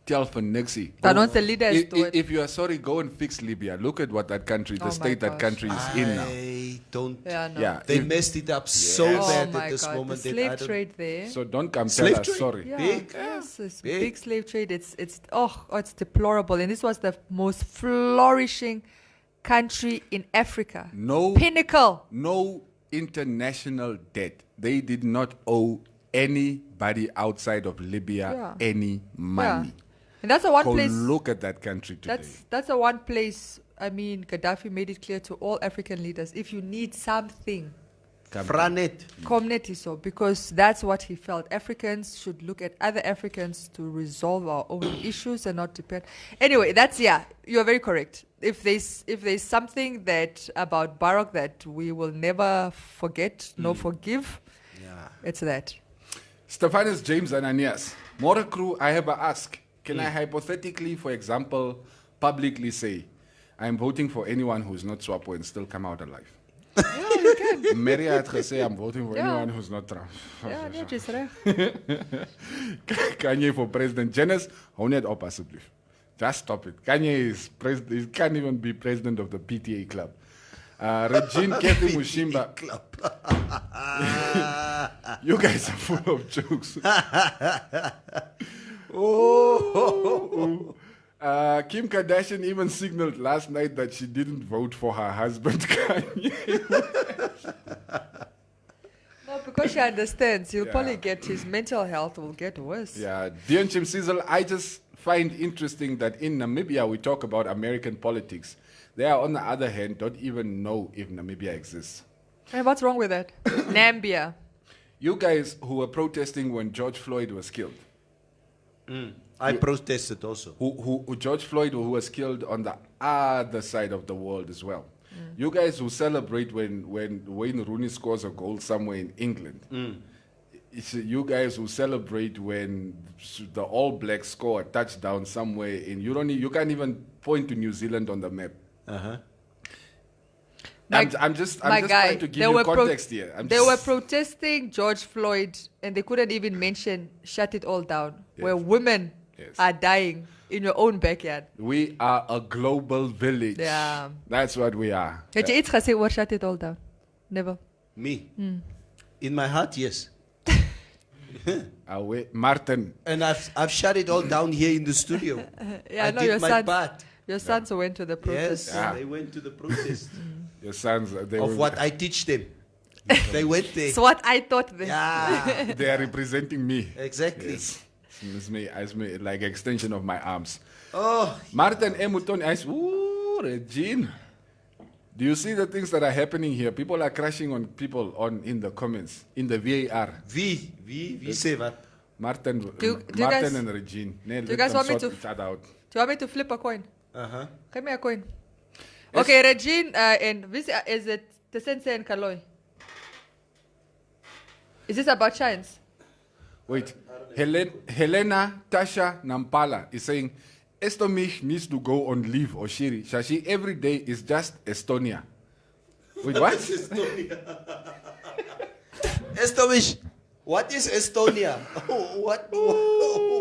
Tell for nixie. But once the leader is do it. If you are sorry, go and fix Libya. Look at what that country, the Oh state my that gosh. country is in now. I don't. Yeah, no. Yeah, They if- messed it up so Oh bad my at this God, moment the that I slave don't. trade there. So don't come Slave tell us trade? sorry. Yeah, Big. yes, it's Big. big slave trade. It's it's deplorable, and this was the most flourishing country in Africa. No Pinnacle. No international debt. They did not owe anybody outside of Libya any money. Yeah. And that's the one Go place. look at that country today. That's the one place. I mean, Gaddafi made it clear to all African leaders: if you need something, Franet. Comnetiso, because that's what he felt. Africans should look at other Africans to resolve our own issues and not depend. Anyway, you're very correct. If there's something that about Barack that we will never forget, nor forgive, it's that. Stephanus James Ananias. More crew, I have a ask. Can I hypothetically, for example, publicly say, I'm voting for anyone who's not Swapo and still come out alive? Yeah, you can. Mary had say I'm voting for Yeah. anyone who's not Trump. Ja, nee, jy's reg. Kanye for president. Janice, hou net op asseblief. Just stop it. Kanye is president. He can't even be president of the PTA club. Regine Kathy Mushimba. You guys are full of jokes. Kim Kardashian even signaled last night that she didn't vote for her husband, Kanye. No, because she understands. He'll Yeah. probably get his mental health will get worse. Yeah, Dion Chim Sizzle, I just find interesting that in Namibia we talk about American politics. They are, on the other hand, don't even know if Namibia exists. And what's wrong with that? Nambia. You guys who were protesting when George Floyd was killed, I protested also. who George Floyd who was killed on the other side of the world as well. You guys who celebrate when Wayne Rooney scores a goal somewhere in England. It's you guys who celebrate when the All Blacks score a touchdown somewhere in you can't even point to New Zealand on the map. I'm just trying to give you context here. They were protesting George Floyd, and they couldn't even mention "Shut It All Down," where women are dying in your own backyard. We are a global village. Yeah. That's what we are. Het jy iets gesê oor "Shut It All Down"? Never. Me. In my heart, yes. Martin. And I've shut it all down here in the studio. Yeah, I no, did your my sons. part. Your sons went to the protest. Yes, Yeah. they went to the protest Your sons, they of were- what I teach them. They went there. It's what I thought then. Yeah, they are representing me. exactly. Yes. It's me like extension of my arms. Oh, Martin Emutoni, Regine. Do you see the things that are happening here? People are crashing on people in the comments, in the VAR. wie say what? Martin, Do you Martin guys- and Regine. do you guys want me to- each other out? Do you want me to flip a coin? Uh-huh. Give me a coin. Okay, Regine and is it Tesense and Kaloy? Is this about Shines? Wait, Helena Tasha Nampala is saying, Estomich needs to go on leave, Oshiri. Shashi, every day is just Estonia. Wait, what? Estomish, what is Estonia?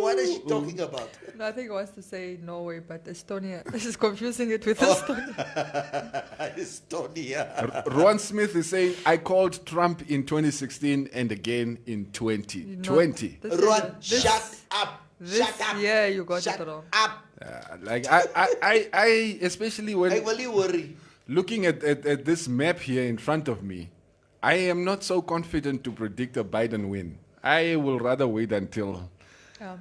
What is she talking about? No, I think he wants to say Norway, but Estonia. This is confusing it with Estonia. Estonia. Ron Smith is saying, I called Trump in 2016 and again in 2020. Ron, shut up. Shut up. Yeah, you got Shut it wrong. up. Like I especially when I really worry. looking at this map here in front of me, I am not so confident to predict a Biden win. I will rather wait until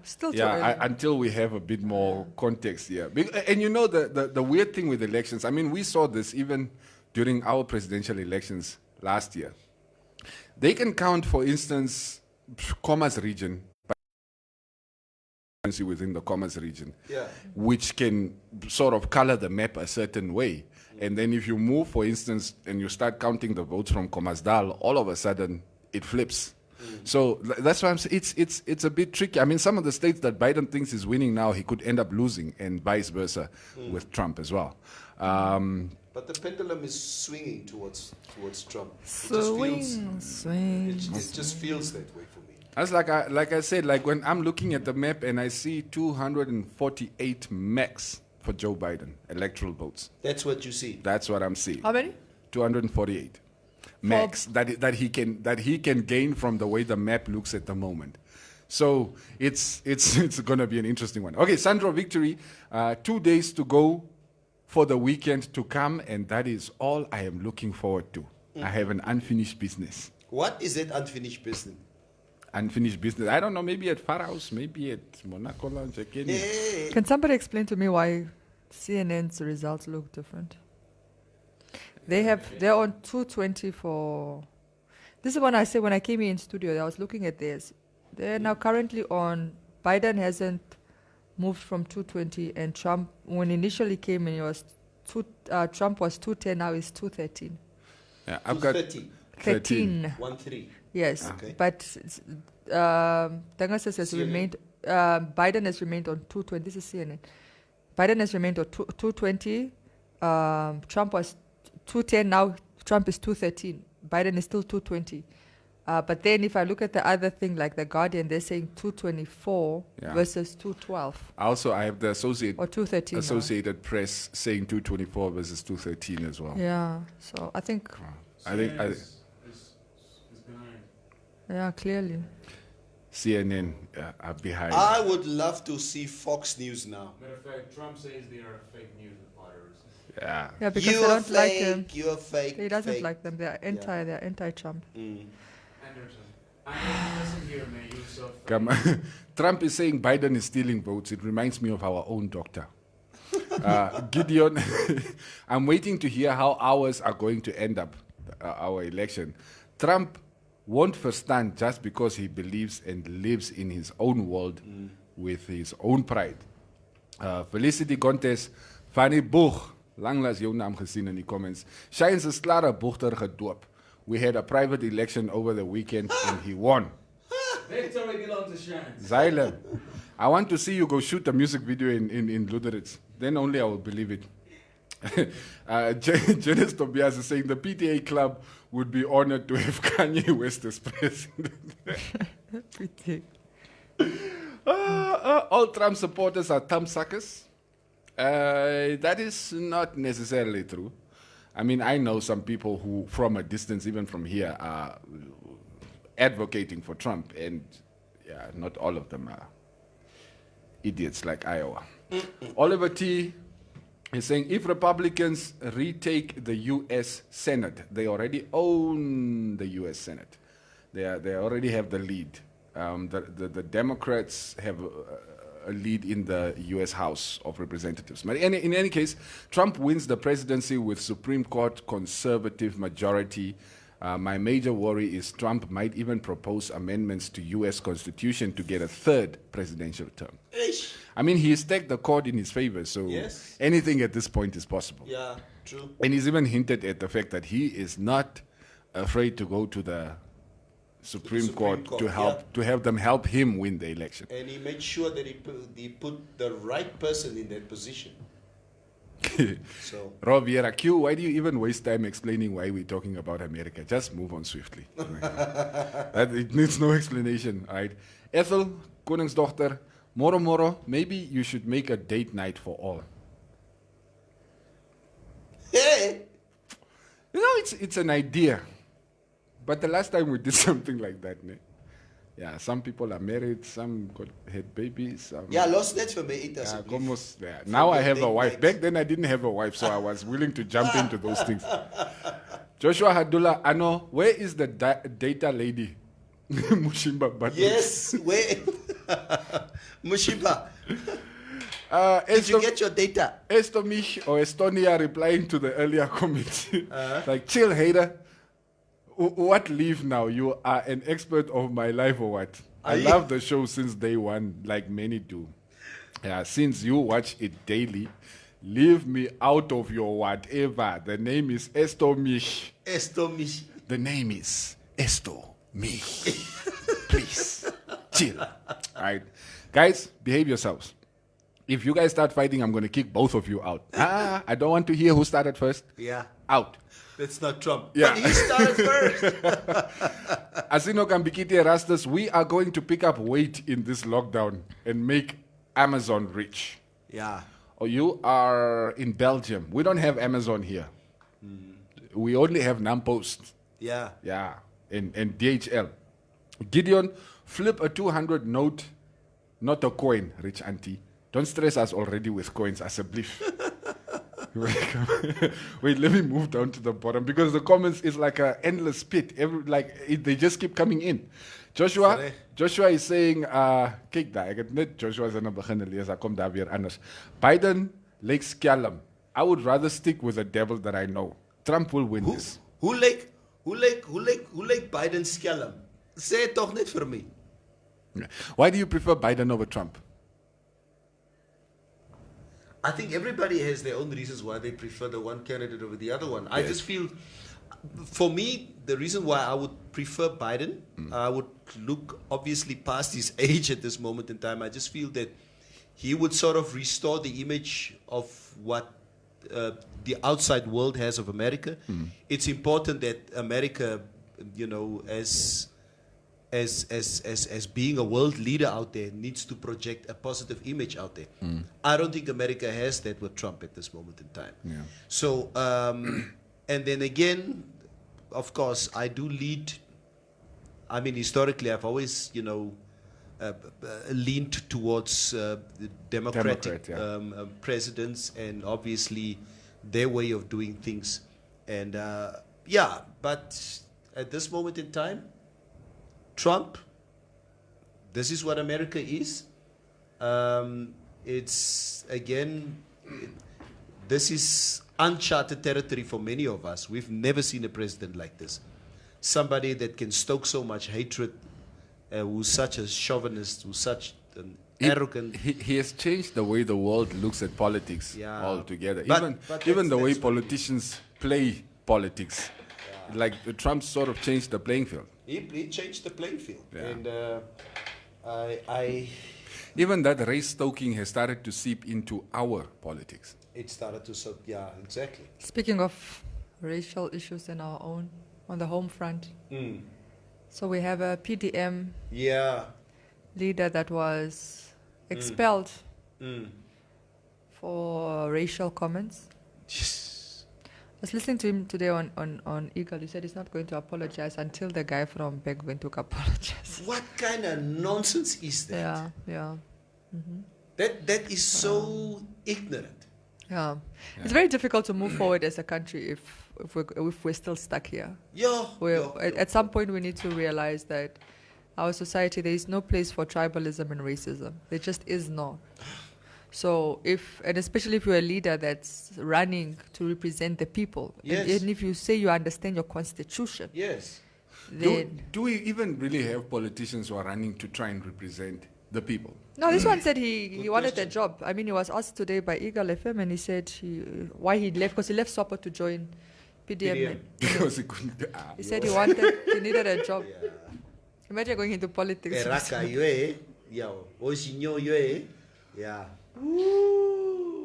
Still too early. until we have a bit more context here. And you know the weird thing with elections, I mean, we saw this even during our presidential elections last year. They can count, for instance, Commerce region, within the Commerce region, which can sort of color the map a certain way. And then if you move, for instance, and you start counting the votes from Khomasdal, all of a sudden it flips. So that's why I'm saying it's a bit tricky. I mean, some of the states that Biden thinks is winning now, he could end up losing, and vice versa with Trump as well. But the pendulum is swinging towards Trump. Swing. It just feels that way for me. That's like I said, like when I'm looking at the map and I see 248 max for Joe Biden electoral votes. That's what you see. That's what I'm seeing. How many? 248 max that he can gain from the way the map looks at the moment. So it's going to be an interesting one. Okay, Sandro Victory, 2 days to go for the weekend to come, and that is all I am looking forward to. I have an unfinished business. What is that unfinished business? Unfinished business. I don't know, maybe at Farhouse, maybe at Monaco Lounge again. Hey. Can somebody explain to me why CNN's results look different? They're on 220 for. This is when I say when I came here in studio, I was looking at theirs. They're now currently on. Biden hasn't moved from 220, and Trump, when initially came in, Trump was 210. Now it's 213. Yeah, I've got 13. 1-3. Yes, Okay. but Dangases has CNN. remained. Biden has remained on 220. This is CNN. Biden has remained on 220. Trump was 210. Now Trump is 213. Biden is still 220. But then if I look at the other thing, like The Guardian, they're saying 224 versus 212. Also, I have the Or 213. Associated Press saying 224 versus 213 as well. Yeah. So I think. Is behind. Yeah, clearly. CNN are behind. I would love to see Fox News now. Matter of fact, Trump says they are fake news reporters. Yeah. Yeah, because You they are don't like him. fake. You are fake. He doesn't fake. like them. They're anti-Trump. Anderson. Listen here, man. You're so fake. Come on. Trump is saying Biden is stealing votes. It reminds me of our own doctor. Gideon, I'm waiting to hear how ours are going to end up, our election. Trump won't verstand just because he believes and lives in his own world with his own pride. Felicity Gontes, Fanny Boeg, langlas jou naam gesien in die comments. Shines is klare Boegter gedoop. We had a private election over the weekend and he won. That's already belongs to Shine. Xylem, I want to see you go shoot a music video in Luderitz. Then only I will believe it. Janice Tobias is saying the PTA club would be honored to have Kanye West as president. All Trump supporters are thumbsuckers. That is not necessarily true. I mean, I know some people who, from a distance, even from here, are advocating for Trump, and yeah, not all of them are idiots like Iowa. Oliver T. is saying if Republicans retake the U.S. Senate, they already own the U.S. Senate. They already have the lead. The Democrats have a lead in the U.S. House of Representatives. But in any case, Trump wins the presidency with Supreme Court conservative majority. My major worry is Trump might even propose amendments to U.S. Constitution to get a third presidential term. Ish. I mean, he has stacked the court in his favor, so Yes. anything at this point is possible. Yeah, true. And he's even hinted at the fact that he is not afraid to go to the Supreme Court to have them help him win the election. And he made sure that he put the right person in that position. So Rob Vieira, Q, why do you even waste time explaining why we're talking about America? Just move on swiftly. It needs no explanation, all right? Ethel, Koningsdochter, Moro, maybe you should make a date night for all. Hey! You know, it's an idea. But the last time we did something like that, ne? Yeah, some people are married, some had babies. Some Ja, los net vir my uit yeah, asseblief. almost there. Now I have a date wife. night. Back then I didn't have a wife, so I was willing to jump into those things. Joshua Hadula, Ano, where is the data lady? Mushimba Button. Yes, where? Mushiba, did you Esto, get your data? Estomich or Estonia replying to the earlier comment. Like, chill, hater. What leave now? You are an expert of my life or what? I love the show since day one, like many do. Yeah, since you watch it daily, leave me out of your whatever. The name is Estomich. Estomish. The name is Estomich. Please, chill. All right. Guys, behave yourselves. If you guys start fighting, I'm going to kick both of you out. I don't want to hear who started first. Yeah, Out. that's not Trump. Yeah. But he started first. Asino Kambikiti Erastus, we are going to pick up weight in this lockdown and make Amazon rich. Yeah. Or you are in Belgium. We don't have Amazon here. We only have Nampost. Yeah. Yeah. And DHL. Gideon, flip a 200 note, not a coin, rich auntie. Don't stress us already with coins as a belief. Wait, let me move down to the bottom because the comments is like an endless pit. They just keep coming in. Joshua is saying, kyk daar, ek het net Joshua se begin lees, daar kom daar weer anders. Biden lyk skelm. I would rather stick with the devil that I know. Trump will win this. Hoe lyk Biden skelm? Sê het tog net vir my. Why do you prefer Biden over Trump? I think everybody has their own reasons why they prefer the one candidate over the other one. I just feel, for me, the reason why I would prefer Biden, I would look obviously past his age at this moment in time. I just feel that he would sort of restore the image of what the outside world has of America. It's important that America, you know, as being a world leader out there, needs to project a positive image out there. I don't think America has that with Trump at this moment in time. Yeah. So, and then again, of course, I do lead. I mean, historically, I've always, you know, leaned towards the Democratic presidents, and obviously their way of doing things. And yeah, but at this moment in time, Trump, this is what America is. It's, again, this is uncharted territory for many of us. We've never seen a president like this. Somebody that can stoke so much hatred, who's such a chauvinist, who's such an arrogant. He has changed the way the world looks at politics altogether. But Even the way that's what politicians play politics. Like Trump sort of changed the playing field. He changed the playing field. Yeah. And I Even that race stoking has started to seep into our politics. it started to, yeah, exactly. Speaking of racial issues in our own, on the home front. So we have a PDM Yeah. leader that was expelled for racial comments. I was listening to him today on Eagle. He said he's not going to apologize until the guy from Begwindhoek apologizes. What kind of nonsense is that? Yeah. That is so ignorant. Yeah. It's very difficult to move forward as a country if we're still stuck here. At some point we need to realize that our society, there is no place for tribalism and racism. There just is not. So and especially if you're a leader that's running to represent the people, Yes. and if you say you understand your constitution, Yes. then Do we even really have politicians who are running to try and represent the people? no, this one said he Good wanted a question. job. I mean, he was asked today by Eagle FM, and he said why he left, because he left SWAPO to join PDM. Because he couldn't. He said he needed a job. Yeah. Imagine going into politics. Eraka yue, yeah. Osinyo yue, yeah.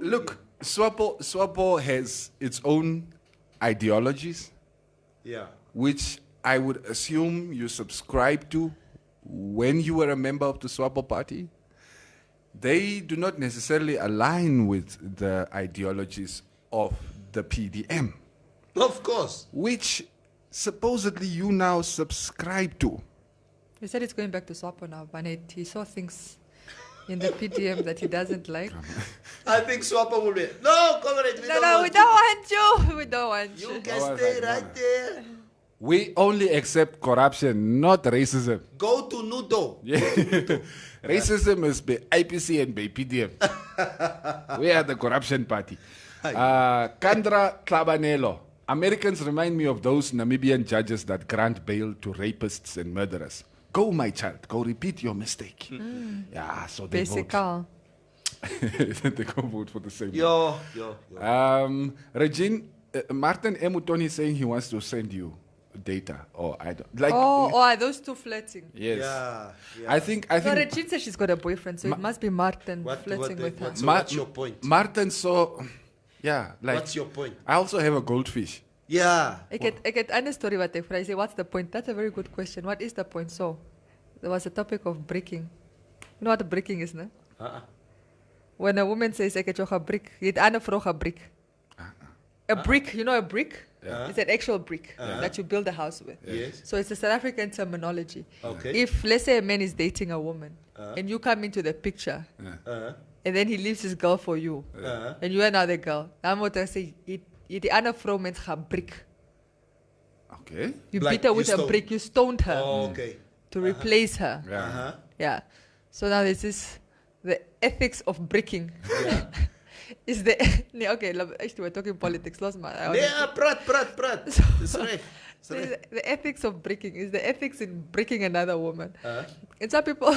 Look, SWAPO has its own ideologies, Yeah. which I would assume you subscribe to when you were a member of the SWAPO party. they do not necessarily align with the ideologies of the PDM, Of course. which supposedly you now subscribe to. He said he's going back to Swapo now, but he saw things in the PDM that he doesn't like. I think Swapo will be. No, comrade, we No, don't no, want we to. don't want you. We don't want You you. can I was stay like, right there. We only accept corruption, not racism. Go to Nudo. Yeah. Racism is by IPC and by PDM. We are the corruption party. Kandra Klabanelo. Americans remind me of those Namibian judges that grant bail to rapists and murderers. Go, my child. Go repeat your mistake. Yeah, so they Basic vote. They go vote for the same. Yo. Regine, Martin Emutoni is saying he wants to send you data. Or I don't like. Oh, are those two flirting? Yes. Yeah. I think. No, Regine says she's got a boyfriend, so it must be Martin flirting with her. So what's your point? Martin saw. Yeah, like. What's your point? I also have a goldfish. Yeah. I get a story what I say, what's the point? That's a very good question. What is the point? So, there was a topic of bricking. You know what bricking is, no? When a woman says, I get a brick, it ana vroeg a brick. A brick, you know a brick? It's an actual brick that you build a house with. Yes. So it's a South African terminology. Okay. If, let's say, a man is dating a woman, and you come into the picture, and then he leaves his girl for you, and you are now the girl, I'm going to say, the ana vroeg means a brick. Okay. You Like beat her you with a stoned. brick, you stoned her Oh, okay. to replace her. Yeah. Yeah. So now this is the ethics of bricking. Yeah. Is the okay? Actually, we're talking politics. Lost my. Yeah, prat. That's right. The ethics of bricking is the ethics in bricking another woman. And some people,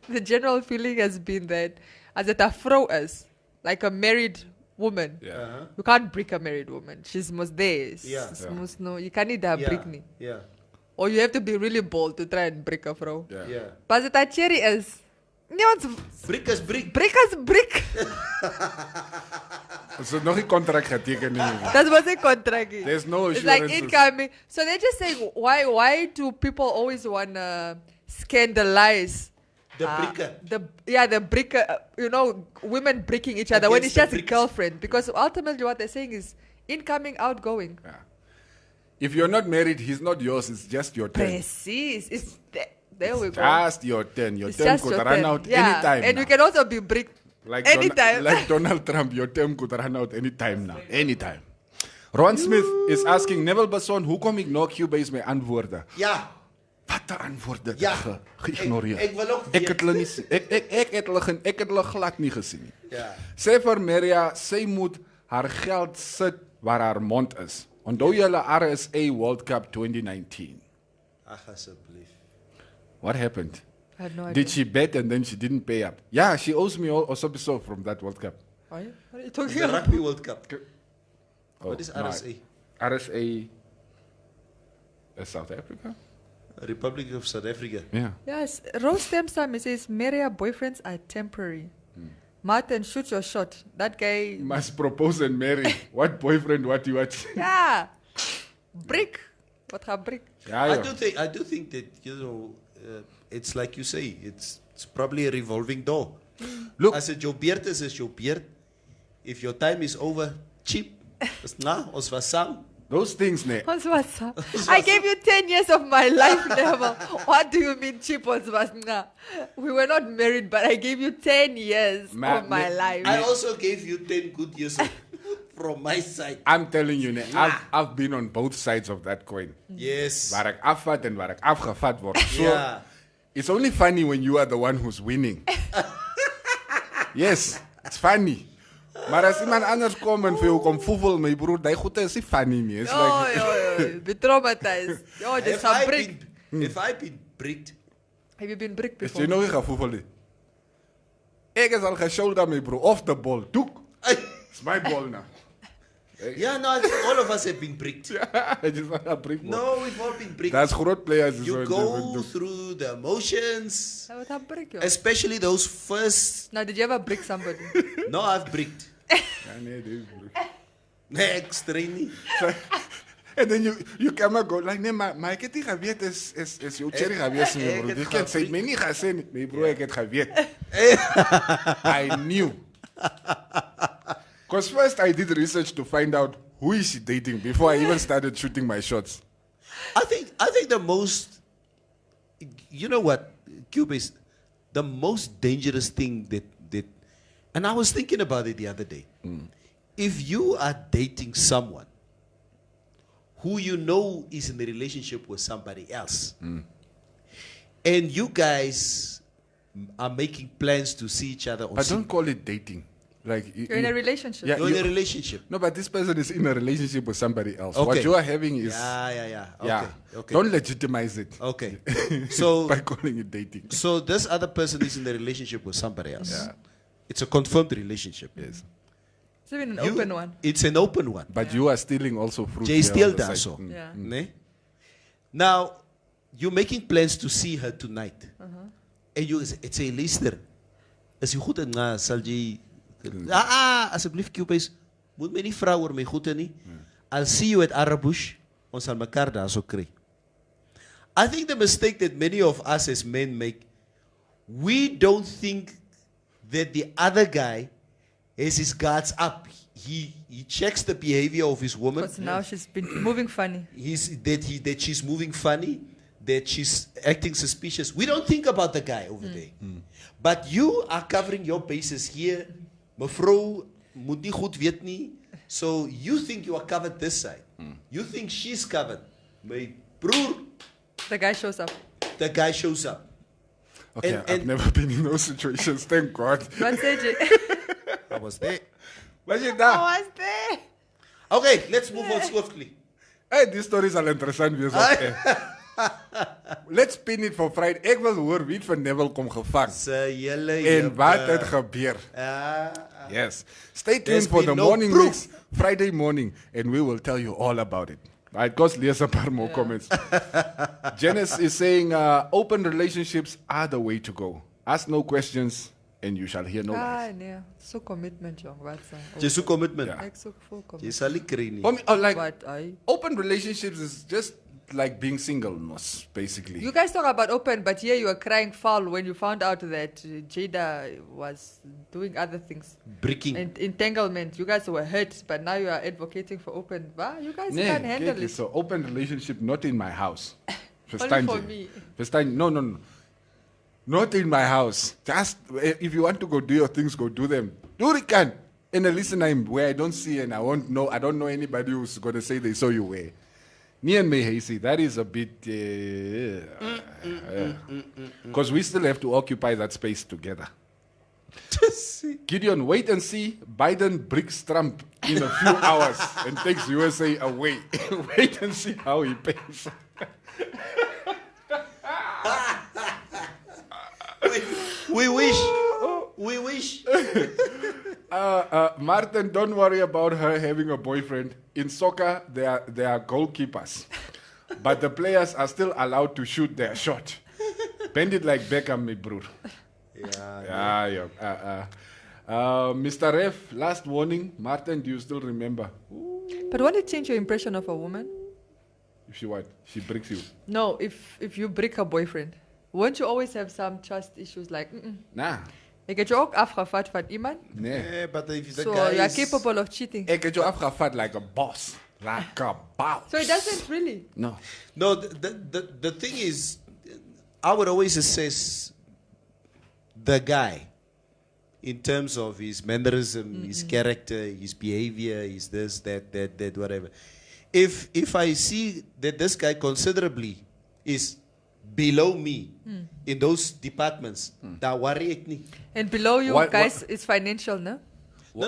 the general feeling has been that as a afro is like a married woman. Yeah. You can't brick a married woman. She's must there. Yeah. Must know. You can't either brick me. Yeah. Or you have to be really bold to try and brick a vrouw. Yeah. Yeah. But the cherry is, Brick is brick. brick as brick. So nog nie contract geteken nie. That was a contract. There's no It's like assurances. incoming. So they're just saying, why do people always want to scandalize The bricker. the bricker, women bricking each other when it's Against just the a bricks. girlfriend? Because ultimately what they're saying is incoming, outgoing. Yeah. If you're not married, he's not yours. It's just your turn. Precies. It's there we go. Just your turn. Your It's term just could your run turn. out Yeah. anytime. And now. you can also be bricked Like anytime. like Donald Trump, your term could run out anytime now. Anytime. Ron Smith is asking, Neville Basson, hoekom ignore Cubase my antwoorde? Ja. Wat 'n antwoorde het Ja. geïgnoreer. Ek wil ook Ek het hulle nie sien. Ek het hulle glad nie gesien nie. Ja. Sê vir Maria, sy moet haar geld sit waar haar mond is. Onthou julle RSA World Cup 2019. Ag asseblief. What happened? I had no idea. Did she bet and then she didn't pay up? Yeah, she owes me also from that World Cup. Are you? What are you talking The about? Rugby World Cup. Oh, What is no, RSA? RSA is South Africa? Republic of South Africa. Yeah. Yes, Rose Stemsam says Maria boyfriends are temporary. Martin, shoot your shot. That guy, Must propose and marry. What boyfriend, what you watch? yeah, brick. What a brick? Yeah, I yeah. do think that it's like you say, it's probably a revolving door. Look, As dit jou beurt is jou beurt. If your time is over, cheap. Is na, ons was saam. those things, ne? I gave you 10 years of my life, Never. What do you mean cheap was nga? We were not married, but I gave you 10 years of my life. I also gave you 10 good years from my side. I'm telling you, ne, I've been on both sides of that coin. Yes. Waar ek afvat en waar ek afgevat word. So, Yeah. it's only funny when you are the one who's winning. Yes, it's funny. Maar as iemand anders kom en vir jou kom voevol, my broer, die goede is nie funny nie. It's like, Be traumatized. Oh, just a brick. If I've been bricked, Have you been bricked is before? jy nog nie gevoevol nie? Ek is al geshoulder, my broer, off the ball. Doek. It's my ball now. yeah, no, I think all of us have been bricked. I just want to break ball. No, we've all been bricked. That's groot players. is You what go they do. through the emotions, What a brick, yo. especially those first. Now, did you ever brick somebody? No, I've bricked. Ja, nee, dit is broer. Next, Rini. And then you come and go like, nee, maar ek het nie geweet is jou cherry gewees nie, bro. Jy kan sê my nie gesê nie, nee bro, ek het geweet. I knew. Because first I did research to find out who is she dating before I even started shooting my shots. I think the most, you know what, Cube is the most dangerous thing that and I was thinking about it the other day. If you are dating someone who you know is in a relationship with somebody else, and you guys are making plans to see each other, But don't call it dating. Like You're in a relationship. Yeah, you're in a relationship. No, but this person is in a relationship with somebody else. Okay. What you are having is Yeah. Okay. Don't legitimize it. Okay. So by calling it dating. So this other person is in a relationship with somebody else. Yeah. It's a confirmed relationship. Yes. It's even an open one. It's an open one. But you are stealing also fruit. Jay here still on the does side. so. Yeah. Ne? Now, you're making plans to see her tonight. And you say, luister, as jy goed en nga, sal jy... asseblief Cubase, moet my nie vra oor my goede nie. I'll see you at Arabush. Ons sal mekaar daar so kry. I think the mistake that many of us as men make, we don't think that the other guy has his guards up. He checks the behavior of his woman. Because now she's been moving funny. That she's moving funny, that she's acting suspicious. We don't think about the guy over there. But you are covering your bases here. Mevrou moet nie goed weet nie. So you think you are covered this side. You think she's covered. My broer, The guy shows up. the guy shows up. Okay, And- I've never been in those situations, thank God. What said you? I was there. Wat jy daar? was there? Okay, let's move on swiftly. Hey, these stories are interessant wees op air. Let's pin it for Friday. Ek wil hoor wie het van Neville kom gevang. Sy julle En wat het gebeur? Yes. Stay tuned There's for been the no morning proof. mix Friday morning and we will tell you all about it. Right, Gos lees 'n paar more comments. Janice is saying open relationships are the way to go. Ask no questions and you shall hear no lies. Nee. So commitment, jong. Wat Jy soek commitment. Ja. Ek soek full Jy commitment. sal nie kry nie. Like But open relationships is just like being single, basically. you guys talk about open, but here you were crying foul when you found out that Jada was doing other things. Breaking. And entanglement. You guys were hurt, but now you are advocating for open. Bah, you guys can't handle it. So open relationship not in my house. Only for me. No. Not in my house. Just if you want to go do your things, go do them. Do it can. In a listen where I don't see and I don't know anybody who's gonna say they saw you where. Me and me, Hasey, that is a bit because we still have to occupy that space together. Gideon, wait and see. Biden bricks Trump in a few hours and takes USA away. Wait and see how he pays. We wish. Martin, don't worry about her having a boyfriend. In soccer, they are goalkeepers. But the players are still allowed to shoot their shot. Bend it like Beckham, my bro. Yeah. Mr. Ref, last warning. Martin, do you still remember? But won't it change your impression of a woman? If she what? She breaks you. No, if you break her boyfriend, won't you always have some trust issues like, Nah. ek het jou ook afgevat van iemand? Nee. Yeah, but if the So guy you are is... capable of cheating. Ek het jou afgevat like a boss. Like a boss. So it doesn't really. No. No, the thing is, I would always assess the guy in terms of his mannerism, his character, his behavior, his this, that, whatever. If I see that this guy considerably is below me in those departments, that worry ek nie. And below you guys, it's financial, no? No.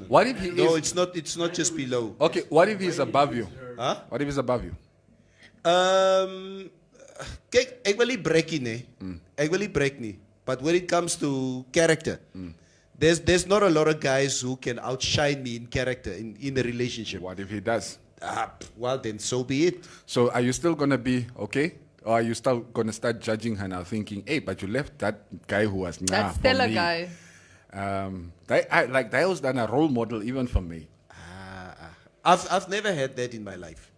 What if he No, is? it's not just below. Okay, what if he's above you? Huh? What if he's above you? Kyk, ek wil nie break nie. Ek wil nie break nie. But when it comes to character, there's not a lot of guys who can outshine me in character in a relationship. What if he does? Well, then so be it. So are you still going to be okay? Or are you still going to start judging her now thinking, hey, but you left that guy who was That for stellar me. guy. That was then a role model even for me. I've never had that in my life.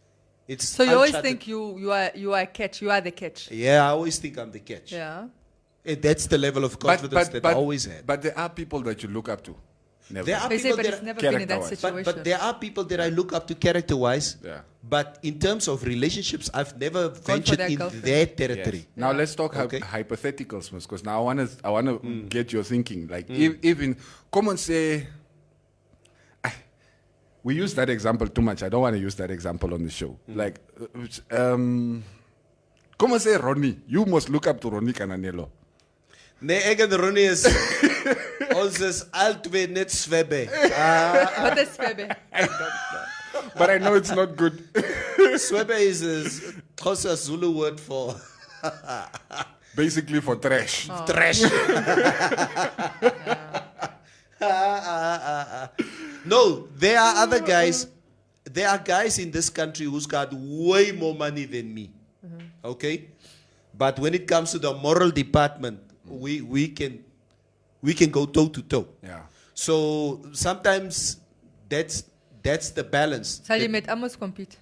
It's So you always uncharted. think you are a catch. You are the catch. Yeah, I always think I'm the catch. Yeah. And that's the level of confidence that I always had. But there are people that you look up to. Never. There are They say, people but that it's never been in that character-wise. situation. but there are people that I look up to character-wise. Yeah. But in terms of relationships, I've never for ventured their in girlfriend. their Yes. territory. Now let's talk Okay. hypotheticals, because now I wanna get your thinking. Like even come and say, we use that example too much. I don't want to use that example on the show. Like, come and say Ronnie. You must look up to Ronnie Cananelo. Nee, ek en Ronnie is ons is altyd net swebbe. What is baby? But I know it's not good. Swebbe is a Xhosa Zulu word for Basically for trash. trash. No, there are other guys. There are guys in this country who's got way more money than me. Okay? But when it comes to the moral department, we can go toe to toe. Yeah. So sometimes that's the balance. Sal jy met Amos compete?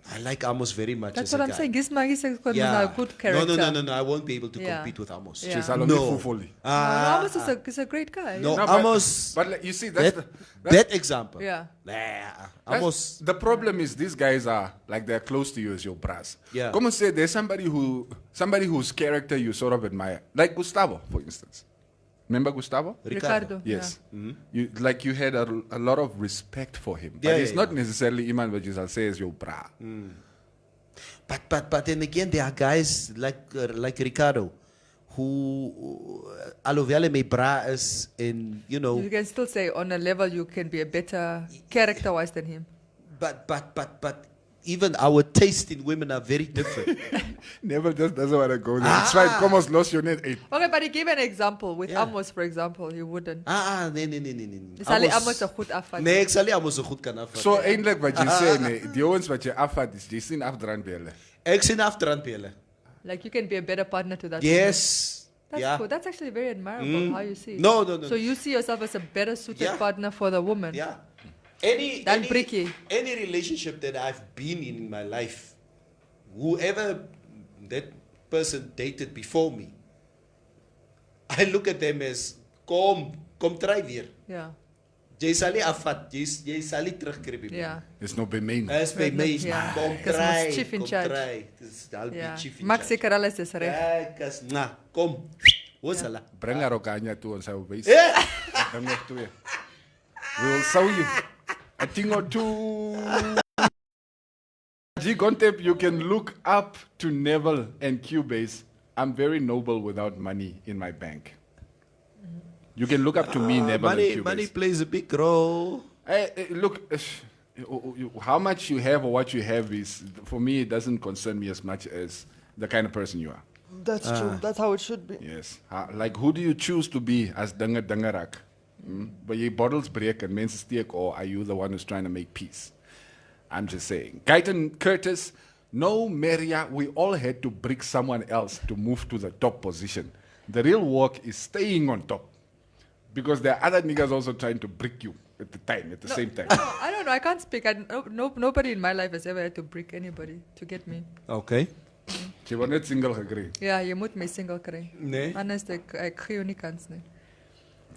I like Amos very much. That's as a what I'm guy. saying. Gisma is a good No, character. no. I won't be able to Yeah. compete with Amos. Yeah. She's Salome No. Fufoli. No, Amos is a great guy. No, No, but- Amos. But like, you see, that's that example. Yeah. Nah, That's- Amos. the problem is these guys are like they're close to you as your bras. Yeah. Come and say there's somebody whose character you sort of admire, like Gustavo, for instance. Remember Gustavo? Ricardo. Yes. You had a lot of respect for him, but Yeah, it's yeah, not yeah. necessarily Iman which I'll say is your bra. But then again, there are guys like Ricardo, who alhoewel my bra is in, You can still say on a level you can be a better character-wise than him. but even our taste in women are very different. Never just doesn't want to go there. It's fine. Almost lost your net. Hey, Okay, but he gave an example. With Yeah. Amos, for example, he wouldn't. Nee. Sal jy Amos 'n goed afvat? Nee, ek sal nie Amos so goed kan afvat. so eindelijk wat je zei, nee, die jongens wat je afvat is, die zien afdraand bij hulle. Ek sien afdraand by hulle. Like you can be a better partner to that. Yes. woman. That's Yeah. cool. That's actually very admirable how you see it. No. So you see yourself as a better suited Yeah. partner for the woman. Yeah. Any relationship that I've been in my life, whoever that person dated before me, I look at them as kom try weer. Yeah. Jy sal nie afvat, jy sal nie terugkry by my. Yeah. Is no bij mij. As by my, Yeah. kom Because try. mos chief in Kom charge. try. I'll be Yeah. chief in Maak charge. seker alles is reg. Ja, kas kom. Hoes hulle. Breng haar ook aan je toe en zij wil wees. Ja. Dan nog twee. We will show you a thing or two. G Gontep, you can look up to Neville and Cubase. I'm very noble without money in my bank. You can look up to me, Neville and Cubase. Money plays a big role. Hey, look, how much you have or what you have is, for me, it doesn't concern me as much as the kind of person you are. That's true. That's how it should be. Yes. Like, who do you choose to be as Dangarak? But your bottles break and men's steek, or are you the one who's trying to make peace? I'm just saying. Guyton Curtis, no, Maria, we all had to brick someone else to move to the top position. The real work is staying on top. Because there are other niggas also trying to brick you at the same time. No, I don't know. I can't speak. Nobody in my life has ever had to brick anybody to get me. Okay. Jy word net single gekry. Ja, jy moet my single kry. Nee. Anders ek gee jou nie kans nie.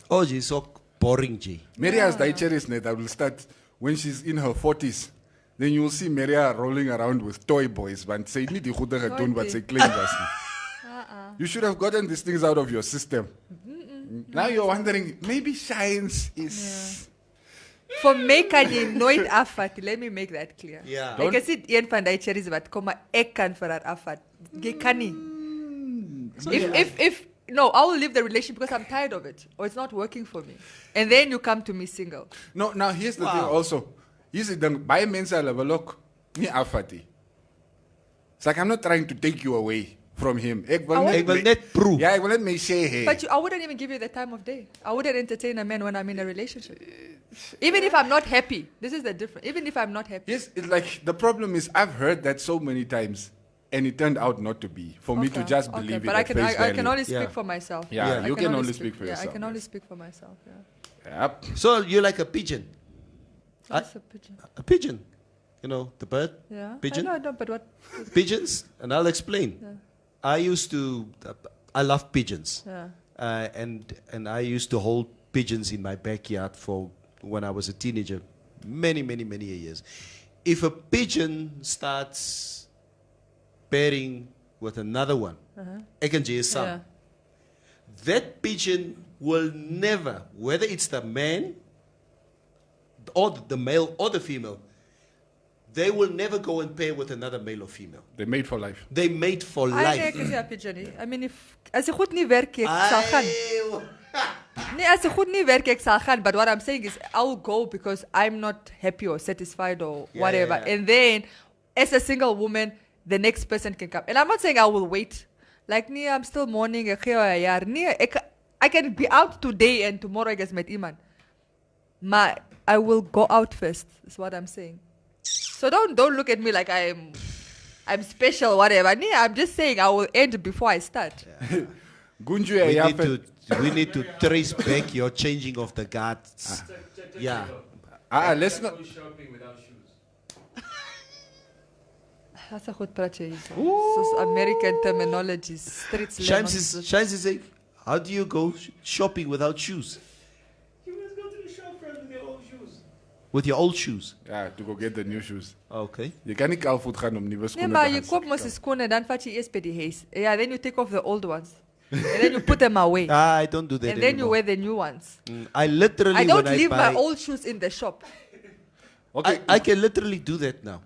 Oh, jy's ook boring, G. Maria's is net. I will start when she's in her 40s. Then you will see Maria rolling around with toy boys. Want sy het nie die goeie gedoen wat sy klein was nie. You should have gotten these things out of your system. Now you're wondering, maybe science is... For my kan jy nooit afvat. Let me make that clear. Ja. Ek is nie een van die cherries wat kom maar ek kan vir haar afvat. Jy kan nie. If no, I will leave the relationship because I'm tired of it or it's not working for me. And then you come to me single. No, now here's the thing also. Hier's die ding, baie mense hulle wil ook nie afvat nie. It's like I'm not trying to take you away from him. Ek wil net proe. Ja, ek wil net my sê hey. But I wouldn't even give you the time of day. I wouldn't entertain a man when I'm in a relationship. Even if I'm not happy. This is the difference. Even if I'm not happy. Yes, it's like the problem is I've heard that so many times and it turned out not to be. For me to just believe but it at face value. I can only speak Yeah. for myself. Yeah, I you can only speak speak for yourself. I can only speak for myself. Yeah. Yep. So you're like a pigeon. What's a pigeon? A pigeon. You know, the bird? Yeah. Pigeon? I know, but what? Pigeons? And I'll explain. Yeah. I love pigeons. Yeah. And I used to hold pigeons in my backyard for when I was a teenager, many years. If a pigeon starts pairing with another one, ek en jy is saam, Yeah. that pigeon will never, whether it's the man or the male or the female, they will never go and pair with another male or female. They made for life. They mate for Nee, life. ek is nie 'n pigeon nie. I mean, as jy goed nie werk, ek sal gaan. Nee, as jy goed nie werk, ek sal gaan. But what I'm saying is, I'll go because I'm not happy or satisfied or whatever. yeah. And then, as a single woman, the next person can come. And I'm not saying I will wait. Like, nee, I'm still mourning. Ek gee jou 'n jaar. Nee, I can be out today and tomorrow ek is met iemand. Maar I will go out first, is what I'm saying. So don't look at me like I'm special, whatever. Nee, I'm just saying I will end before I start. Gunju, We need to trace back your changing of the guards. Yeah. Let's not. Go shopping without shoes. That's a good praatje. So American terminology, street slang. Shines is saying, how do you go shopping without shoes? You must go to the shop first with your old shoes. With your old shoes? Yeah, to go get the new shoes. Okay. Je kan niet kalfoet gaan om nieuwe Nee, schoenen maar te je gaan koopt mos die skoene, dan vat je eerst bij die huis. Yeah, then you take off the old ones. And then you put them away. I don't do that And then you anymore. wear the new ones. I literally, I don't when leave I my buy, old shoes in the shop. Okay. I can literally do that now.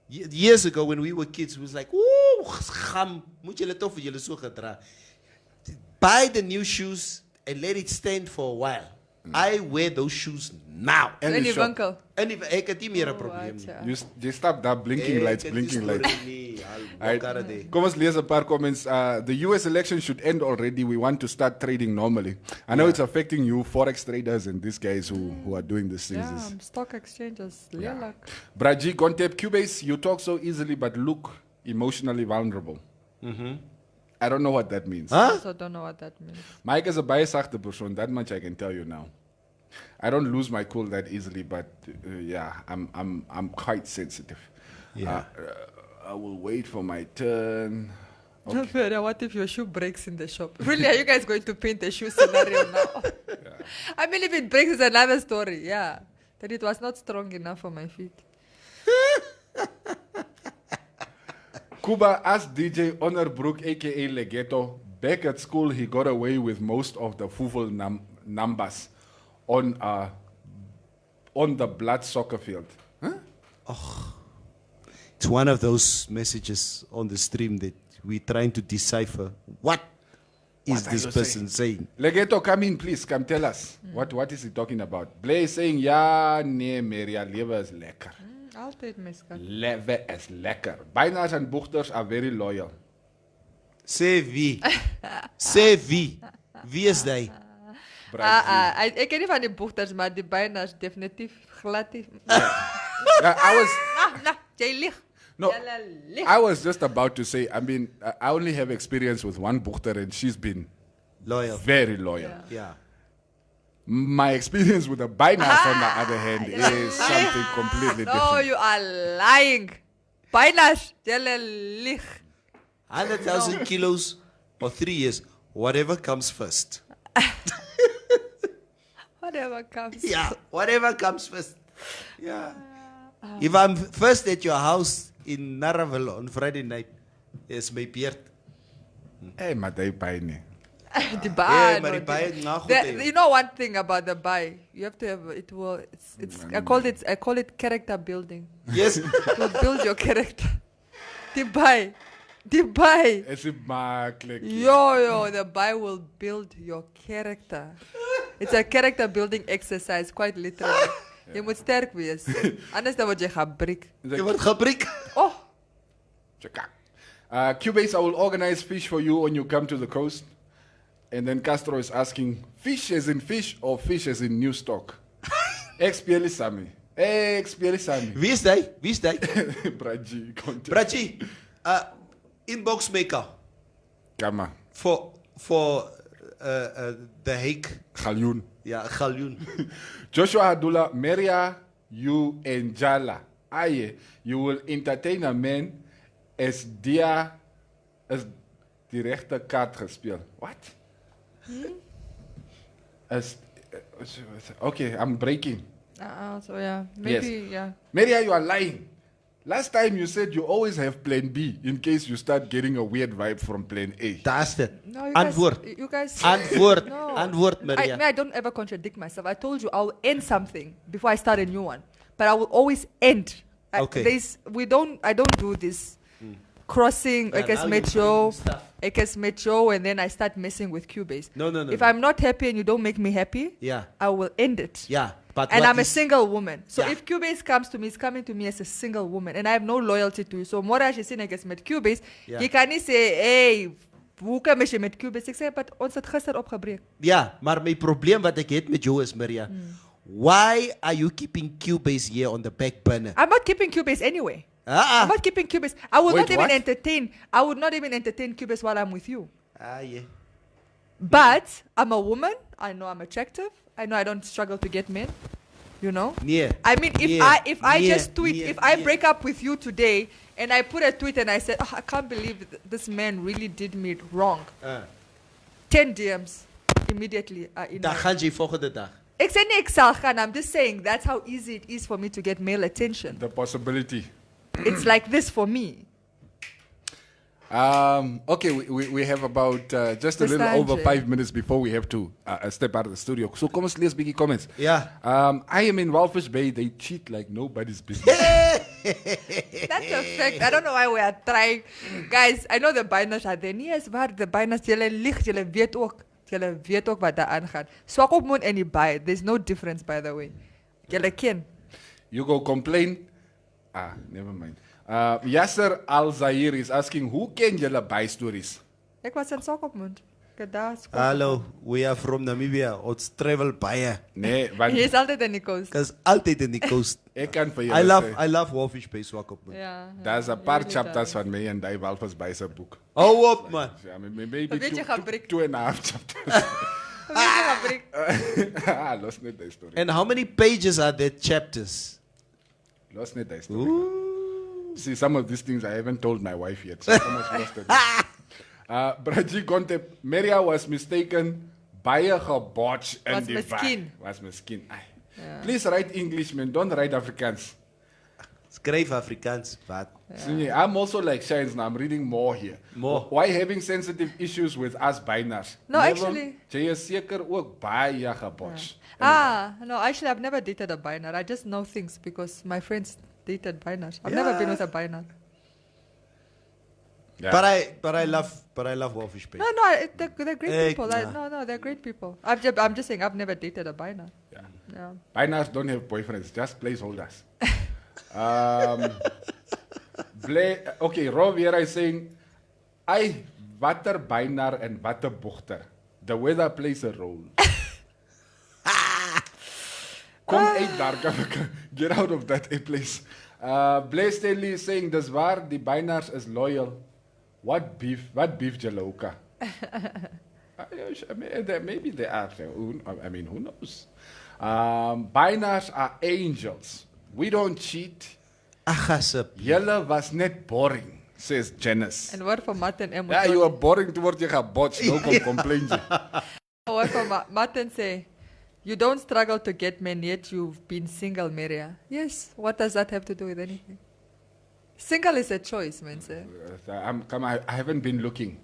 Years ago when we were kids, it was like, ooh, gam, moet julle tof julle so gedra. Buy the new shoes and let it stand for a while. I wear those shoes now. En In die die shop. winkel. En ek het nie meer 'n probleem nie. You stop that blinking lights, blinking lights. Alright. Kom ons lees 'n paar comments. The US election should end already. We want to start trading normally. I know it's affecting you, forex traders and these guys who are doing these things. Yeah, stock exchanges. Lelijk. Braji, Contep, Cubase, you talk so easily but look emotionally vulnerable. I don't know what that means. Huh? Also don't know what that means. Mike is a baie sagte persoon, that much I can tell you now. I don't lose my cool that easily, but yeah, I'm quite sensitive. Yeah. I will wait for my turn. Okay. What if your shoe breaks in the shop? Really, are you guys going to paint the shoe scenario now? I mean, if it breaks, it's another story. Yeah, that it was not strong enough for my feet. Kuba asked DJ Honorbrook, aka Legato, back at school he got away with most of the Fuful numbers on the blood soccer field. It's one of those messages on the stream that we're trying to decipher. What is What are this you person saying? Legato, come in please, come tell us. What is he talking about? Blair is saying, ja, nee, Maria, lewe is lekker. Altijd, my skat. Lewe is lekker. Byna's and boogters are very loyal. Sê wie? Sê wie? Wie is hy? Ik ken niet van die bochters, maar die bijna is definitief glad. Jij ligt. No, Jelle ligt. I was just about to say, I mean, I only have experience with one boogter and she's been Loyal. very loyal. Yeah. My experience with the Binance, on the other hand, is something completely No, different. you are lying. Bijna is jelle ligt. 100,000 kilos or 3 years. Whatever comes first. Whatever comes. Yeah, whatever comes first. Yeah. If I'm first at your house in Naravel on Friday night, it's my beard. Hey, maar die pijn nie. The buy. Yeah, maar die buy het na goed, hè. You know one thing about the buy. You have to have it. Will it's I call it character building. Yes. It will build your character. The buy. Is it makkelijk? Yo, the buy will build your character. It's a character building exercise, quite literally. Je moet sterk wees. Anders dan word je gebrik. Je wordt gebrik. Oh, Chaka. Cubase, I will organize fish for you when you come to the coast. And then Castro is asking, fish as in fish or fish as in new stock? Ex-Pieli Sami. Ex-Pieli Sami. Wie is hij? Wie is hij? Braji, content. Brachi, inbox maker Kama. for the hake. Galjoen. Ja, 'n galjoen. Joshua Hadula, Maria, you and Jala. Aye, you will entertain a man as die rechte kaart gespeeld. What? Okay, I'm breaking. So yeah, maybe Yes. Maria, you are lying. Last time you said you always have plan B in case you start getting a weird vibe from plan A. Daar's dit. No, Antwoord. You guys. Antwoord. No. Antwoord, Maria. I don't ever contradict myself. I told you I'll end something before I start a new one, but I will always end. Okay. I don't do this crossing. Yeah, I guess now you're Metro, doing stuff. I guess Metro, and then I start messing with Cubase. No. If I'm not happy and you don't make me happy, Yeah. I will end it. Yeah, but And what I'm a is- single woman. So Yeah. if Cubase comes to me, it's coming to me as a single woman. And I have no loyalty to you. So Morash is in against met Cubase. Yeah. Je kan niet zeggen, hey, hoe kan je met Cubase? Ik zeg, but ons het gister opgebreek. Ja, maar mijn probleem wat ik heb met jou is, Maria. Why are you keeping Cubase here on the back burner? I'm not keeping Cubase anyway. I'm not keeping Cubase. I will Wait, not even what? entertain. I would not even entertain Cubase while I'm with you. Yeah. But I'm a woman. I know I'm attractive. I know I don't struggle to get men. You know. Nee. I mean, if Nee. I Nee. just tweet, Nee. if I Nee. break up with you today and I put a tweet and I said, I can't believe this man really did me wrong. 10 DMs immediately are in. Dan gaan je volgende dag. Ik zeg niet ik zal gaan. I'm just saying that's how easy it is for me to get male attention. The possibility. It's like this for me. Okay, we have about just a little over 5 minutes before we have to step out of the studio. So, come on, let's begin comments. Yeah. I am in Walfish Bay. They cheat like nobody's business. That's a fact. I don't know why we are trying. Guys, I know the biners are there. Nie is waar de biners, jullie licht, jullie weet ook wat daar aangaat. Swak op moon en die buy. There's no difference, by the way. Jullie ken. You go complain. Never mind. Yasser Al Zahir is asking, who can you buy stories? Ik was in Swak op moon. Hallo, we are from Namibia. Ons travel baie. Nee, Hij want is altijd in die coast. Cause altijd in the coast. ik kan voor je I love Wolfish Bay Swakopmund. Ja. There's a paar chapters van mij en die Walfish Bay zijn boek. Hou op, man. Ja, maybe Een beetje geprikt. 2.5 chapters. Los niet die story. And how many pages are there chapters? Los niet die story. See, some of these things I haven't told my wife yet. So how much lost it? Braji Conte, Maria was mistaken. Baie gebotch in Was die miskien. Was miskien. Please write English, man. Don't write Afrikaans. Skryf Afrikaans. Wat? See, I'm also like Shines now. I'm reading more here. More. Why having sensitive issues with us binars? No, actually- Jy is seker ook baie gebotch. No, actually, I've never dated a biner. I just know things because my friends dated biners. I've never been with a biner. Yeah. But I love Wolfish Bay. No, they're great people. No, they're great people. I'm just saying I've never dated a biner. Yeah. Binars don't have boyfriends, just placeholders. Okay, Rob here is saying, watter binar and watter bochter. The weather plays a role. Kom uit daar, get out of that place. Blaise Stanley is saying, dis waar, die binars is loyal. What beef Jaloka? Maybe they are. I mean, who knows? Binars are angels. We don't cheat. Julle was net boring, says Janice. En wat van Martin en Ja, you are boring to word jy gebotch. Nou kom complain jy. Wat van Martin say, you don't struggle to get men yet you've been single, Maria. Yes, what does that have to do with anything? Single is a choice, man. Sir. I haven't been looking.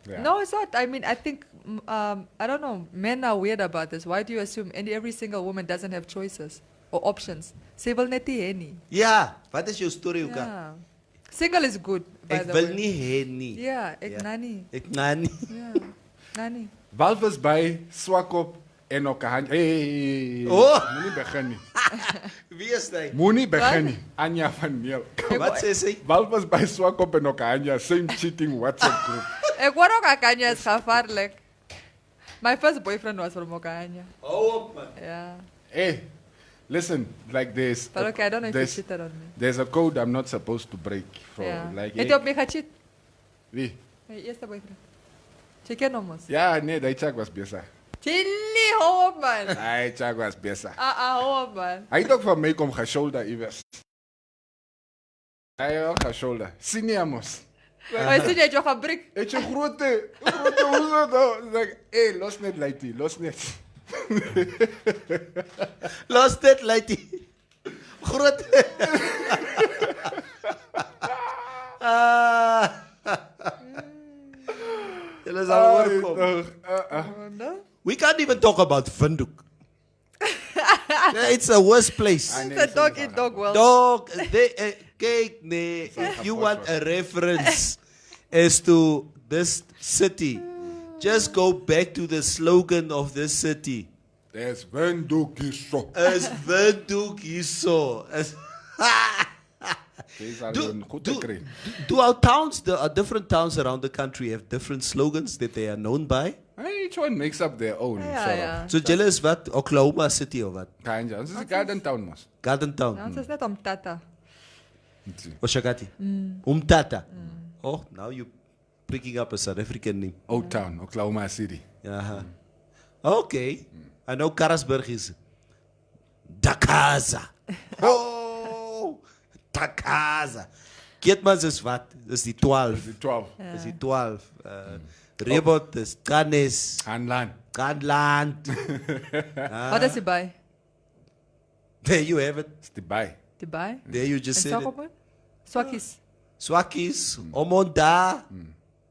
Yeah. No, it's not. I mean, I think, I don't know, men are weird about this. Why do you assume every single woman doesn't have choices or options? Sy wil net nie hê nie. Ja, wat is jou story ook? Yeah. Single is good, by Ek the wil way. nie hê nie. Yeah, ek nani. Ek nani. Yeah, nani. Walvis by Swakop en Okahanya. Hey, Oh. moenie begin nie. Wie is hy? Moenie begin nie. Anja van Neel. Wat sê sy? Walvis by Swakop en Okahanya, same cheating WhatsApp group. Ek hoor ook Okanya is gevaarlik. My first boyfriend was from Okanya. Hou op, man. Yeah. Hey, listen, like this. But okay, I don't know if you cheated on me. There's a code I'm not supposed to break. For, Yeah. like, Het jy op my gecheat? Wie? My eerste boyfriend. Jy ken hom mos. Ja, nee, die check was besig. Tilly, hou op, man. Hey, Chak was bezig. Hou op, man. Hij dacht van mij kom gaan shoulder iwers. Hij ook gaan shoulder. Siniamos. Maar zie je gaan brik? Het je grote hoezo nou? Zeg, hé, los net, Leiti, los net. Los net, Leiti. Grote. We can't even talk about Vindhoek. It's a worst place. It's a dog eat dog world. Dog, kijk, nee. If you want a reference as to this city, just go back to the slogan of this city. There's Windhoek hier zo. As Vindhoek hier zo. Do our towns, the different towns around the country have different slogans that they are known by? Each one makes up their own. Ja. So Jelle is wat? Oklahoma City of wat? Kanja, ons is Garden Town mos. Garden Town. Het is net om tata. Oshakati. Umtata. Oh, now you're picking up a South African name. Old Town, Oklahoma City. Uh-huh. Okay. I know Karasburg is Dakaza. Oh, Dakaza. Keetmans is wat? Is die 12. Die 12. Is die 12. Rebot is Kanes. Kanland. Wat is die bij? There you have it. Is die bij. Die bij? There you just En said zag it. op me? Swakkies. Swakkies. Omonda.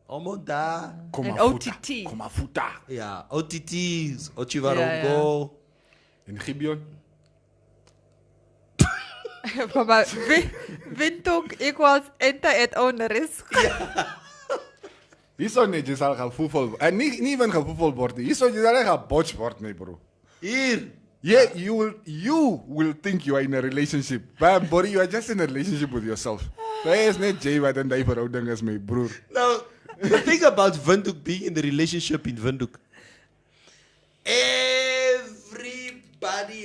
En OTT. Koma futa. Ja, OTT. Ochivarongo. In Gibeon. Maar Windhoek equals enter-at-own-risk. Hier zou niet, je zal gaan voetbal. En niet even gaan voetbal worden. Hier zou je zal gaan botch worden, nee, bro. Hier. Yeah, you will think you are in a relationship. But Bori, you are just in a relationship with yourself. Hij is net Jay wat een die verhouding is met broer. Now, the thing about Vindhoek being in the relationship in Vindhoek. Everybody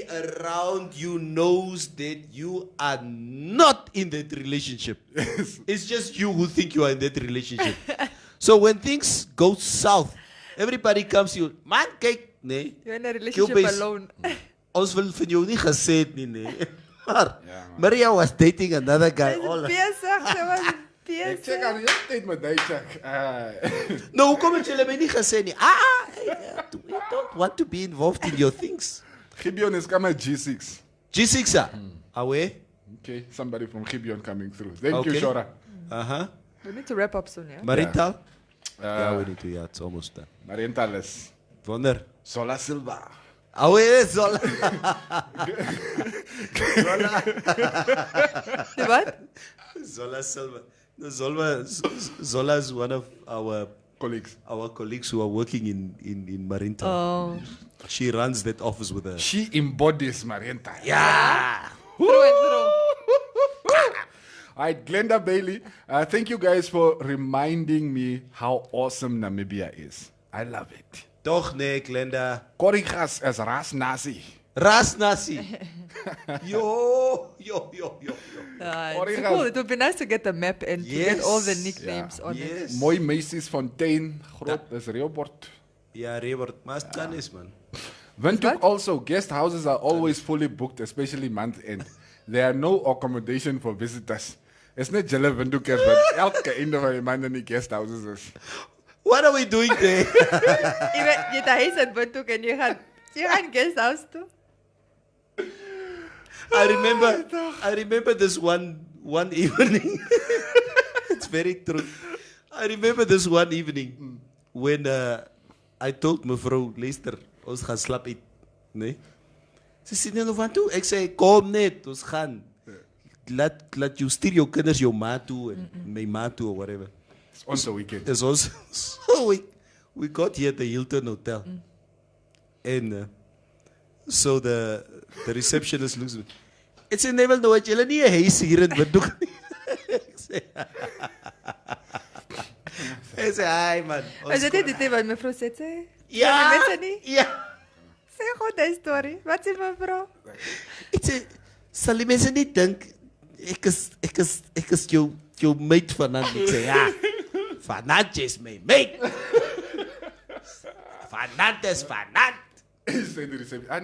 around you knows that you are not in that relationship. It's just you who think you are in that relationship. So when things go south, everybody comes to you, man, kijk, nee. You're in a relationship alone. Ons wil van jou nie gesê het nie, nee. Maar Maria was dating another guy. Ze was Ik check aan je tijd met die check. No, hoekom het julle my nie gesê nie? We don't want to be involved in your things. Gibeon is coming G6. G6, away. Okay, somebody from Gibeon coming through. Thank you, Shora. We need to wrap up soon, yeah? Mariental? Yeah, we need to, yeah, it's almost done. Mariental is Wonder. Sola Silva. Away, Zola. What? Zola Silva. No, Zola is one of our colleagues who are working in Mariental. Oh. She runs that office with her. She embodies Mariental. Yeah. Through and through. All right, Glenda Bailey, thank you guys for reminding me how awesome Namibia is. I love it. Toch nee, Glenda. Korigas as ras nasi. Ras nasi. Yo. It's cool. It would be nice to get the map and to get all the nicknames on it. Mooi Macy's Fontein, groot is Reobord. Ja, Reobord. Maar het kan is, man. Windhoek also, guest houses are always fully booked, especially month end. There are no accommodation for visitors. It's not Jelle Windhoekers, but elke einde van je maand in die guest houses is. What are we doing there? Je huis in Windhoek en je gaat guest house toe. I remember this one evening. It's very true. I remember this one evening when I told mevrouw, luister, ons gaan slap eet. Nee? Ze sê nee, van toe. Ek sê, kom net, ons gaan. Laat jou stuur jou kinders jou ma toe en my ma toe or whatever. It's also weekend. It's also, so we got here at the Hilton Hotel. And so the receptionist looks at me. It's in Neville, no, jy nie 'n huis hier in Windhoek nie. Ek sê, "Ai man." Is dit die wat mevrou sê? Ja. Die mense nie? Ja. Sê gou die storie. Wat sê mevrou? Ek sê, sal die mense nie dink ek is jou mate vanaand. Ek sê, ja. Vanaand is my mate. Vanant is vanant.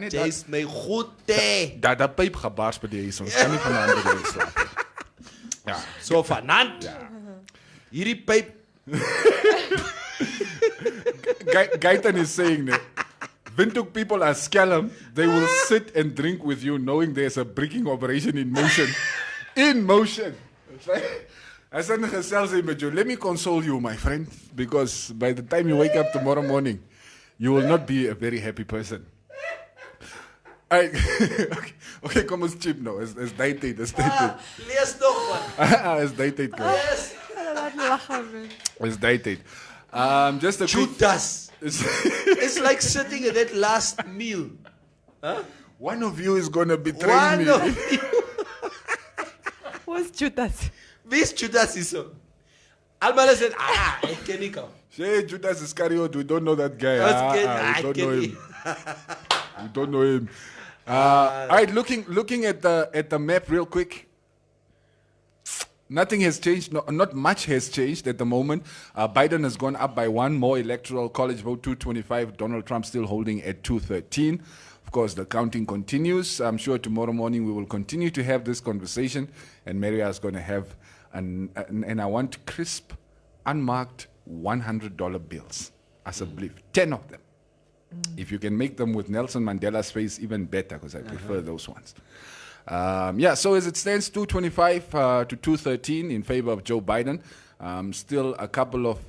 Dis my goed hè. Dat pyp gebaars by die huis. Ons kan nie van 'n ander huis slaap. Ja. So vanant. Hierdie pyp. Gaitan is saying that Windhoek people are scallum. They will sit and drink with you knowing there's a breaking operation in motion. In motion. I said, let me console you, my friend, because by the time you wake up tomorrow morning, you will not be a very happy person. Okay, kom ons cheap nou. Is dated. Lees nog man. Is dated. Yes. Is dated. Just a Judas. It's like sitting at that last meal. Huh? One of you is gonna betray me. Who's Judas? Wie's Judas is so? Almal said, ek ken nie hom. Say Judas Iscariot, we don't know that guy. We don't know him. We don't know him. All right, looking at the map real quick. Nothing has changed. Not much has changed at the moment. Biden has gone up by one more electoral college vote, 225. Donald Trump still holding at 213. Of course, the counting continues. I'm sure tomorrow morning we will continue to have this conversation, and Maria is going to have and I want crisp, unmarked $100 bills as a belief, 10 of them. If you can make them with Nelson Mandela's face, even better, because I prefer those ones. So as it stands, 225 to 213 in favor of Joe Biden. Still a couple of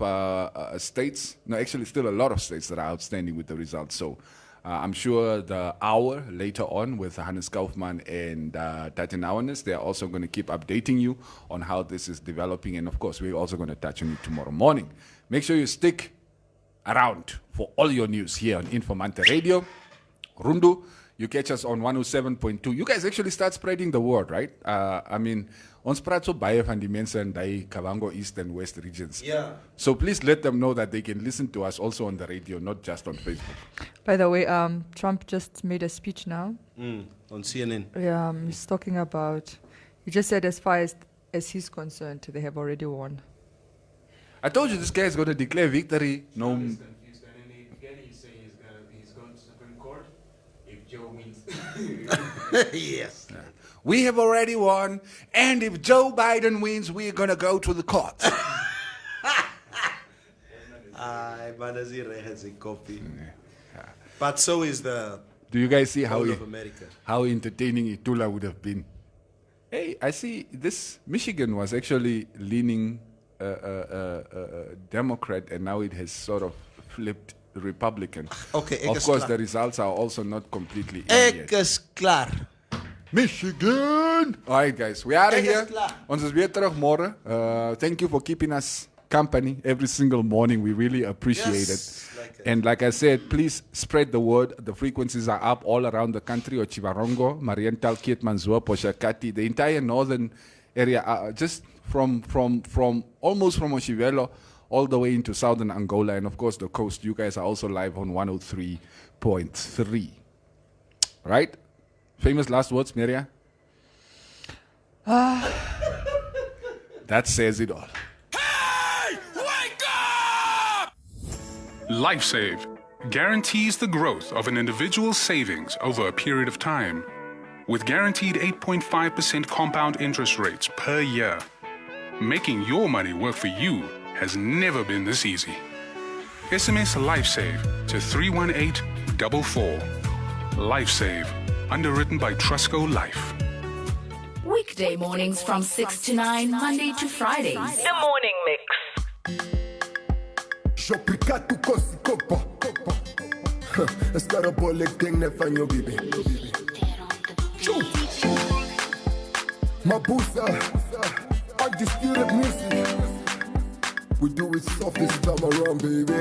states, still a lot of states that are outstanding with the results. So I'm sure the hour later on with Hannes Kaufman and Tatin Awanes, they're also going to keep updating you on how this is developing. And of course, we're also going to touch on it tomorrow morning. Make sure you stick around for all your news here on Informanté Radio. Rundu, you catch us on 107.2. You guys actually start spreading the word, right? Ons praat so baie van die mense in die Kavango East and West regions. Yeah. So please let them know that they can listen to us also on the radio, not just on Facebook. By the way, Trump just made a speech now. On CNN. Yeah, he's talking about, he just said as far as he's concerned, they have already won. I told you this guy is going to declare victory. No. He's saying he's going to Supreme Court if Joe wins. Yes. Yeah. We have already won, and if Joe Biden wins, we're going to go to the courts. But so is the Do you guys see whole of America. how entertaining Itula would have been? Hey, I see this Michigan was actually leaning Democrat, and now it has sort of flipped Republican. Okay, of course, the results are also not completely in yet. Klaar. Michigan! All right, guys, we are here. Ons is weer terug môre. Thank you for keeping us company every single morning. We really appreciate it. And like I said, please spread the word. The frequencies are up all around the country. Ochivarongo, Mariental, Keetmanshoop, Poshakati, the entire northern area, just from almost from Oshivelo all the way into southern Angola, and of course the coast. You guys are also live on 103.3. Right? Famous last words, Maria? That says it all. Hey! Wake up! LifeSave guarantees the growth of an individual's savings over a period of time. With guaranteed 8.5% compound interest rates per year, making your money work for you has never been this easy. SMS LifeSave to 31844. LifeSave, underwritten by Trusco Life. Weekday mornings from 6 to 9, Monday to Fridays. The Morning Mix. Mabusa, undisputed music. We do it soft this time around, baby.